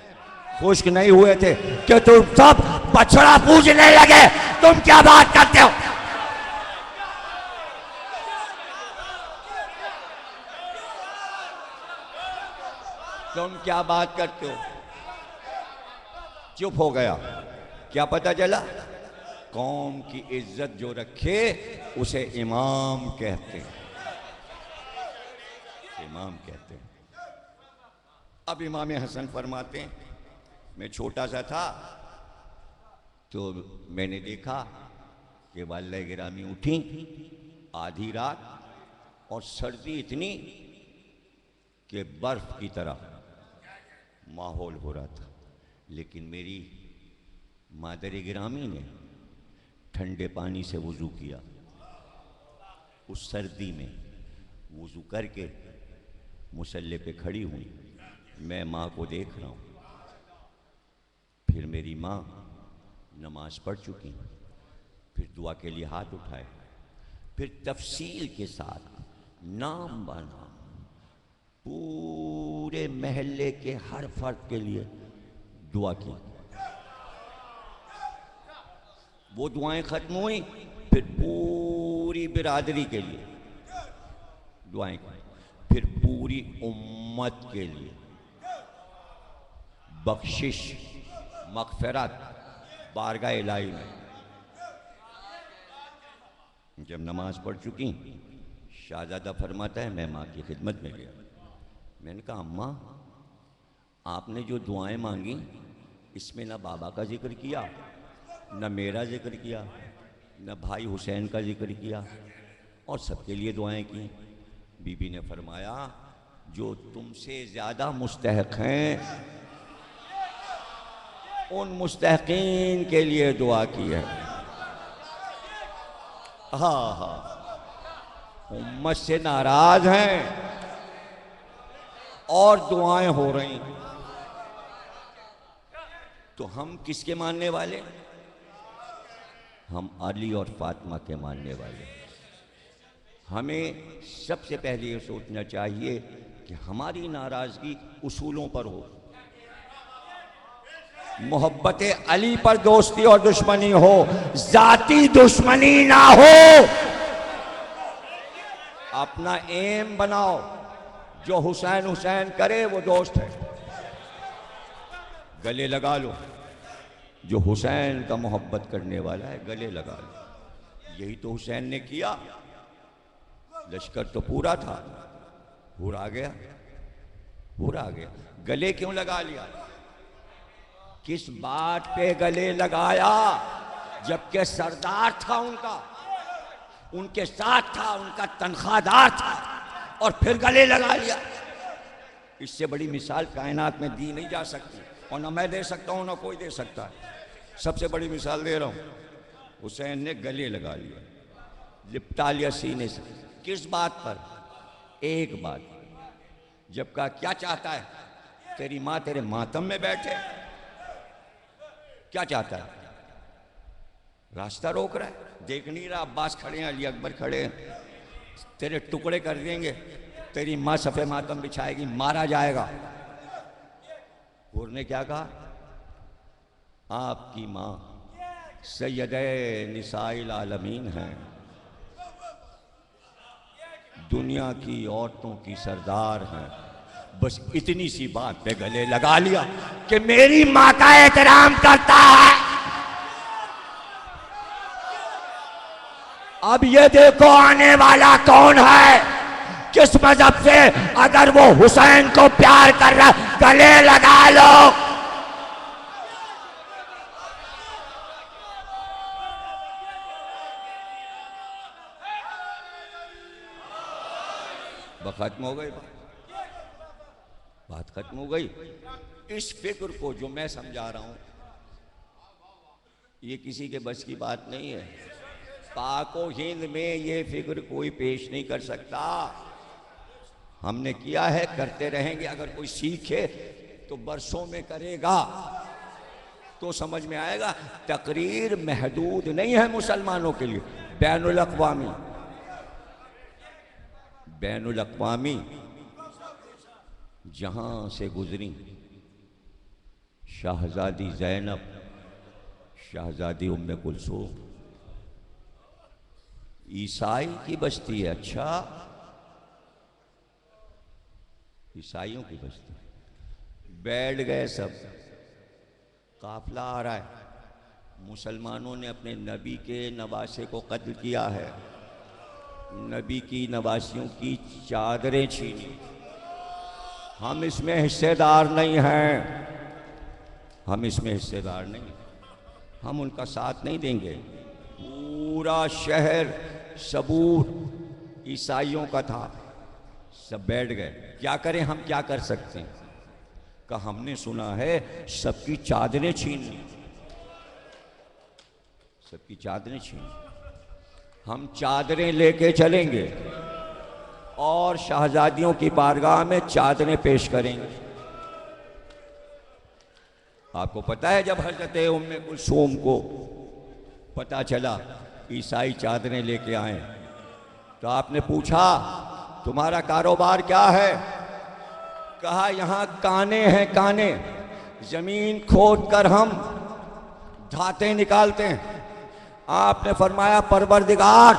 खुश्क नहीं हुए थे कि तुम सब बछड़ा पूजने लगे। तुम क्या बात करते हो? तुम क्या बात करते हो? चुप हो गया। क्या पता चला? कौम की इज्जत जो रखे उसे इमाम कहते हैं, इमाम कहते हैं। अब इमाम हसन फरमाते हैं, मैं छोटा सा था तो मैंने देखा कि वालिदा गिरामी उठी आधी रात और सर्दी इतनी कि बर्फ की तरह माहौल हो रहा था, लेकिन मेरी मादर गिरामी ने ठंडे पानी से वुज़ू किया। उस सर्दी में वुज़ू करके मुसल्ले पे खड़ी हुई। मैं माँ को देख रहा हूँ, फिर मेरी माँ नमाज पढ़ चुकी, फिर दुआ के लिए हाथ उठाए, फिर तफसील के साथ नाम बना पूरे महल्ले के हर फर्द के लिए दुआ की। वो दुआएं खत्म हुई, फिर पूरी बिरादरी के लिए दुआएं की, फिर पूरी उम्मत के लिए बख्शिश मग़फ़िरत बारगाह इलाही में। जब नमाज पढ़ चुकी, शाहज़ादा फरमाता है मैं माँ की खिदमत में गया। मैंने कहा अम्मा, आपने जो दुआएं मांगी इसमें ना बाबा का जिक्र किया, न मेरा जिक्र किया, न भाई हुसैन का जिक्र किया, और सबके लिए दुआएं की। बीबी ने फरमाया जो तुमसे ज़्यादा मुस्तहक़ हैं उन मुस्तहक़ीन के लिए दुआ की है। हाँ हाँ, उम्मत से नाराज हैं और दुआएं हो रही, तो हम किसके मानने वाले? हम अली और फातिमा के मानने वाले। हमें सबसे पहले ये सोचना चाहिए कि हमारी नाराज़गी उसूलों पर हो। मोहब्बत अली पर दोस्ती और दुश्मनी हो, जाती दुश्मनी ना हो। अपना एम बनाओ, जो हुसैन हुसैन करे वो दोस्त है, गले लगा लो। जो हुसैन का मोहब्बत करने वाला है गले लगा लो। यही तो हुसैन ने किया। लश्कर तो पूरा था, हुर आ गया, हुर आ गया। गले क्यों लगा लिया? किस बात पे गले लगाया? जबकि सरदार था उनका, उनके साथ था, उनका तनख्वाहदार था, और फिर गले लगा लिया। इससे बड़ी मिसाल कायनात में दी नहीं जा सकती, और ना मैं दे सकता हूं ना कोई दे सकता है। सबसे बड़ी मिसाल दे रहा हूं। हुसैन ने गले लगा लिया, लिपटा लिया सीने से। किस बात पर? एक बात। जब कहा क्या चाहता है? तेरी माँ तेरे मातम में बैठे। क्या चाहता है? रास्ता रोक रहा है, देख नहीं रहा? अब्बास खड़े हैं, अली अकबर खड़े हैं, तेरे टुकड़े कर देंगे, तेरी माँ सफ़े मातम बिछाएगी, मारा जाएगा। हुर ने क्या कहा? आपकी माँ सैयदे निसाइल आलमीन है, दुनिया की औरतों की सरदार हैं। बस इतनी सी बात पे गले लगा लिया कि मेरी माँ का एहतराम करता है। अब ये देखो आने वाला कौन है, किस मजहब से। अगर वो हुसैन को प्यार कर रहा, गले लगा लो। खत्म हो गई बात, खत्म हो गई। इस फिक्र को जो मैं समझा रहा हूं, ये किसी के बस की बात नहीं है। पाको हिंद में ये फिक्र कोई पेश नहीं कर सकता। हमने किया है, करते रहेंगे। अगर कोई सीखे तो बरसों में करेगा तो समझ में आएगा। तकरीर महदूद नहीं है मुसलमानों के लिए, बैनुल अक़वामी। बैनुल अक़वामी जहां से गुजरी शाहजादी ज़ैनब, शाहजादी उम्मे कुलसूम, ईसाई की बस्ती है। अच्छा, ईसाइयों की बस्ती। बैठ गए सब, काफिला आ रहा है। मुसलमानों ने अपने नबी के नवासे को कत्ल किया है, नबी की नवासियों की चादरें छीनी। हम इसमें हिस्सेदार नहीं हैं, हम इसमें हिस्सेदार नहीं, हम उनका साथ नहीं देंगे। पूरा शहर सबूर ईसाइयों का था, सब बैठ गए। क्या करें हम, क्या कर सकते हैं? का हमने सुना है सबकी चादरें छीन ली, सबकी चादरें छीन ली। हम चादरें लेके चलेंगे और शाहजादियों की बारगाह में चादरें पेश करेंगे। आपको पता है जब हजरत उम्मे कुलसूम को पता चला ईसाई चादरें लेके आए, तो आपने पूछा तुम्हारा कारोबार क्या है? कहा यहाँ काने हैं, काने। जमीन खोद कर हम धाते निकालते हैं। आपने फरमाया परवरदिगार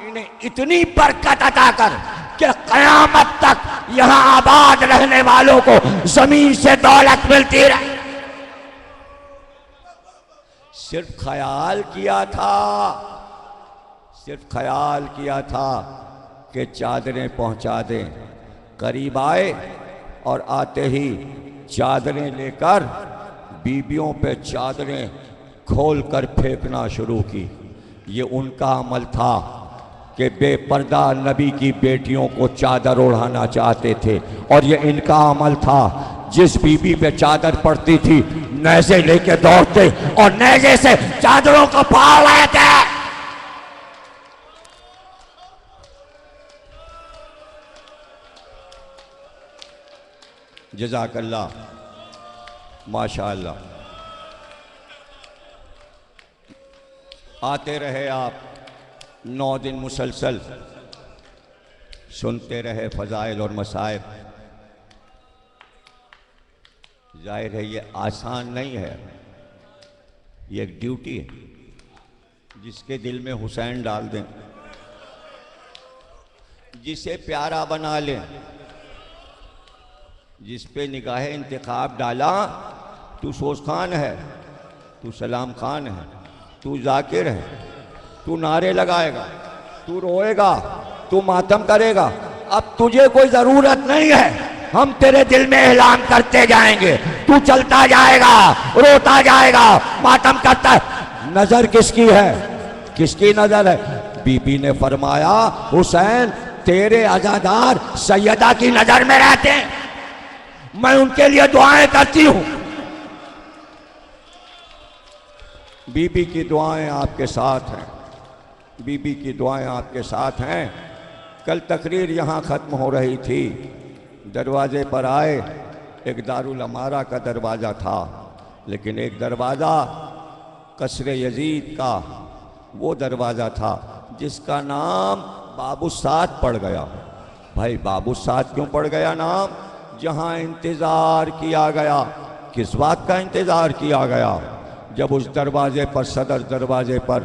इन्हें इतनी बरकत अता कर कि क़यामत तक यहाँ आबाद रहने वालों को जमीन से दौलत मिलती रहे। सिर्फ ख्याल किया था, सिर्फ ख्याल किया था कि चादरें पहुंचा दें। करीब आए और आते ही चादरें लेकर बीबियों पे चादरें खोलकर फेंकना शुरू की। ये उनका अमल था कि बेपर्दा नबी की बेटियों को चादर ओढ़ाना चाहते थे, और ये इनका अमल था जिस बीबी पे चादर पड़ती थी नेज़े लेके दौड़ते और नेज़े से चादरों को फाड़ रहे थे। जज़ाकल्लाह, माशाअल्लाह। आते रहे आप 9 दिन मुसलसल, सुनते रहे फ़ज़ाइल और मसाइब। जाहिर है ये आसान नहीं है, ये एक ड्यूटी है। जिसके दिल में हुसैन डाल दें, जिसे प्यारा बना लें, जिस पे निगाह इंतखाब डाला, तू सोच खान है, तू सलाम खान है, तू जाकिर है, तू नारे लगाएगा, तू रोएगा, तू मातम करेगा। अब तुझे कोई जरूरत नहीं है, हम तेरे दिल में ऐलान करते जाएंगे, तू चलता जाएगा, रोता जाएगा, मातम करता है। नजर किसकी है? किसकी नजर है? बीबी ने फरमाया, हुसैन तेरे अज़ादार सैयदा की नजर में रहते हैं, मैं उनके लिए दुआएं करती हूं। बीबी की दुआएं आपके साथ हैं, बीबी की दुआएं आपके साथ हैं। कल तकरीर यहाँ ख़त्म हो रही थी, दरवाजे पर आए, एक दारुल अमारा का दरवाज़ा था, लेकिन एक दरवाज़ा कसरे यजीद का वो दरवाज़ा था जिसका नाम बाबू साद पड़ गया। भाई बाबू साद क्यों पड़ गया नाम? जहाँ इंतज़ार किया गया। किस बात का इंतज़ार किया गया? जब उस दरवाजे पर, सदर दरवाजे पर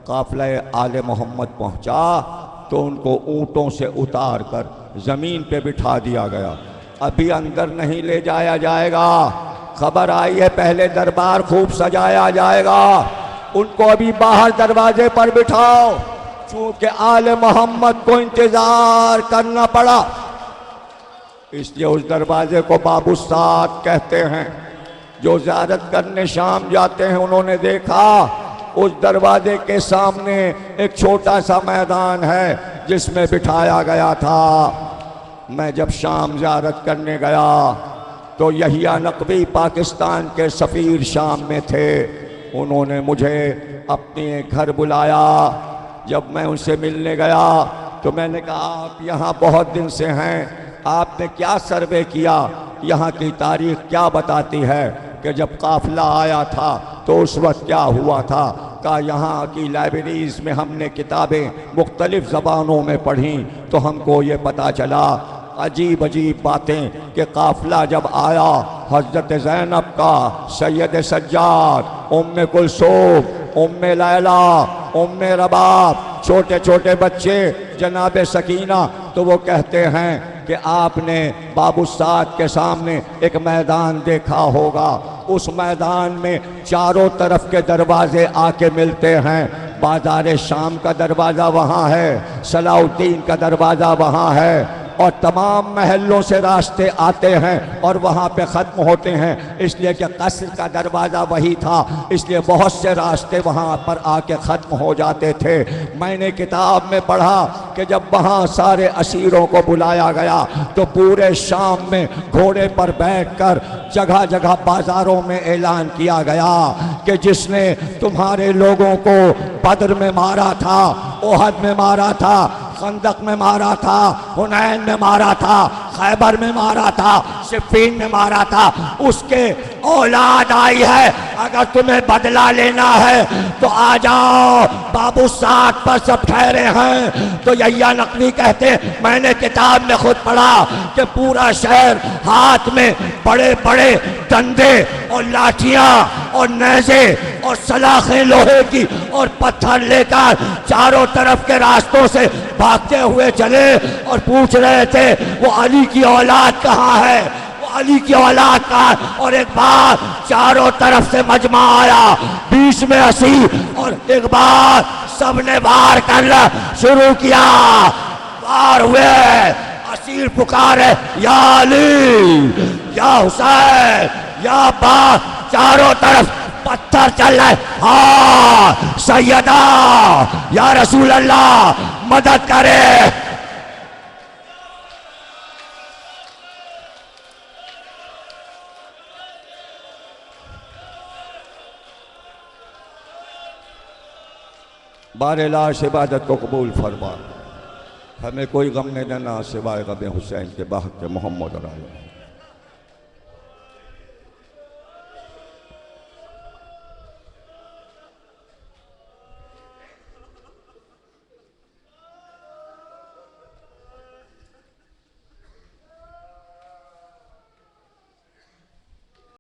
काफ़िला आले मोहम्मद पहुँचा तो उनको ऊँटों से उतार कर ज़मीन पे बिठा दिया गया। अभी अंदर नहीं ले जाया जाएगा, खबर आई है पहले दरबार खूब सजाया जाएगा, उनको अभी बाहर दरवाजे पर बिठाओ। चूँकि आले मोहम्मद को इंतज़ार करना पड़ा, इसलिए उस दरवाजे को बाबू साद कहते हैं। जो ज़ियारत करने शाम जाते हैं उन्होंने देखा उस दरवाजे के सामने एक छोटा सा मैदान है जिसमें बिठाया गया था। मैं जब शाम ज़ियारत करने गया तो यहिया नकवी पाकिस्तान के सफ़ीर शाम में थे, उन्होंने मुझे अपने घर बुलाया। जब मैं उनसे मिलने गया तो मैंने कहा, आप यहाँ बहुत दिन से हैं, आपने क्या सर्वे किया, यहाँ की तारीख क्या बताती है कि जब काफ़िला आया था तो उस वक्त क्या हुआ था? कहा यहाँ की लाइब्रेरीज़ में हमने किताबें मुख्तलिफ़ ज़बानों में पढ़ी तो हमको ये पता चला अजीब अजीब बातें कि काफ़िला जब आया, हज़रत ज़ैनब का, सैयद सज्जाद, उम्मे कुलसूम, उम्मे लैला, उम्मे रबाब, छोटे छोटे बच्चे, जनाब सकीना, तो वो कहते हैं कि आपने बाबू साद के सामने एक मैदान देखा होगा, उस मैदान में चारों तरफ के दरवाजे आके मिलते हैं। बाज़ार शाम का दरवाज़ा वहाँ है, सलाउद्दीन का दरवाज़ा वहाँ है, और तमाम महलों से रास्ते आते हैं और वहाँ पे ख़त्म होते हैं। इसलिए कि कसर का दरवाज़ा वही था, इसलिए बहुत से रास्ते वहाँ पर आके ख़त्म हो जाते थे। मैंने किताब में पढ़ा कि जब वहाँ सारे असीरों को बुलाया गया तो पूरे शाम में घोड़े पर बैठकर जगह जगह बाज़ारों में ऐलान किया गया कि जिसने तुम्हारे लोगों को बद्र में मारा था, ओहद में मारा था, खंदक में मारा था, हुनैन में मारा था, खैबर में मारा था, सिफ़ीन में मारा था, उसके औलाद आई है। अगर तुम्हें बदला लेना है तो आ जाओ, बाबू साद पर सब ठहरे हैं। तो यहिया नकवी कहते, मैंने किताब में खुद पढ़ा कि पूरा शहर हाथ में बड़े बड़े डंडे और लाठियां और नेज़े और सलाखें लोहे की और पत्थर लेकर चारों तरफ के रास्तों से भागते हुए चले और पूछ रहे थे वो अली की औलाद कहाँ है, वो अली की औलाद कहाँ है। और एक बार चारों तरफ से मजमा आया, बीच में असीर, और एक बार सबने वार करना शुरू किया। वार हुए, असीर पुकारे या अली, या हुसैन, या अब्बास, चारों तरफ पत्थर चल रहे। हाँ सैयदा, या रसूल अल्लाह, मदद करे। बारे लाश इबादत को कबूल फरमा, हमें कोई गम न देना सिवाय गम हुसैन के बाहक के मोहम्मद और आले।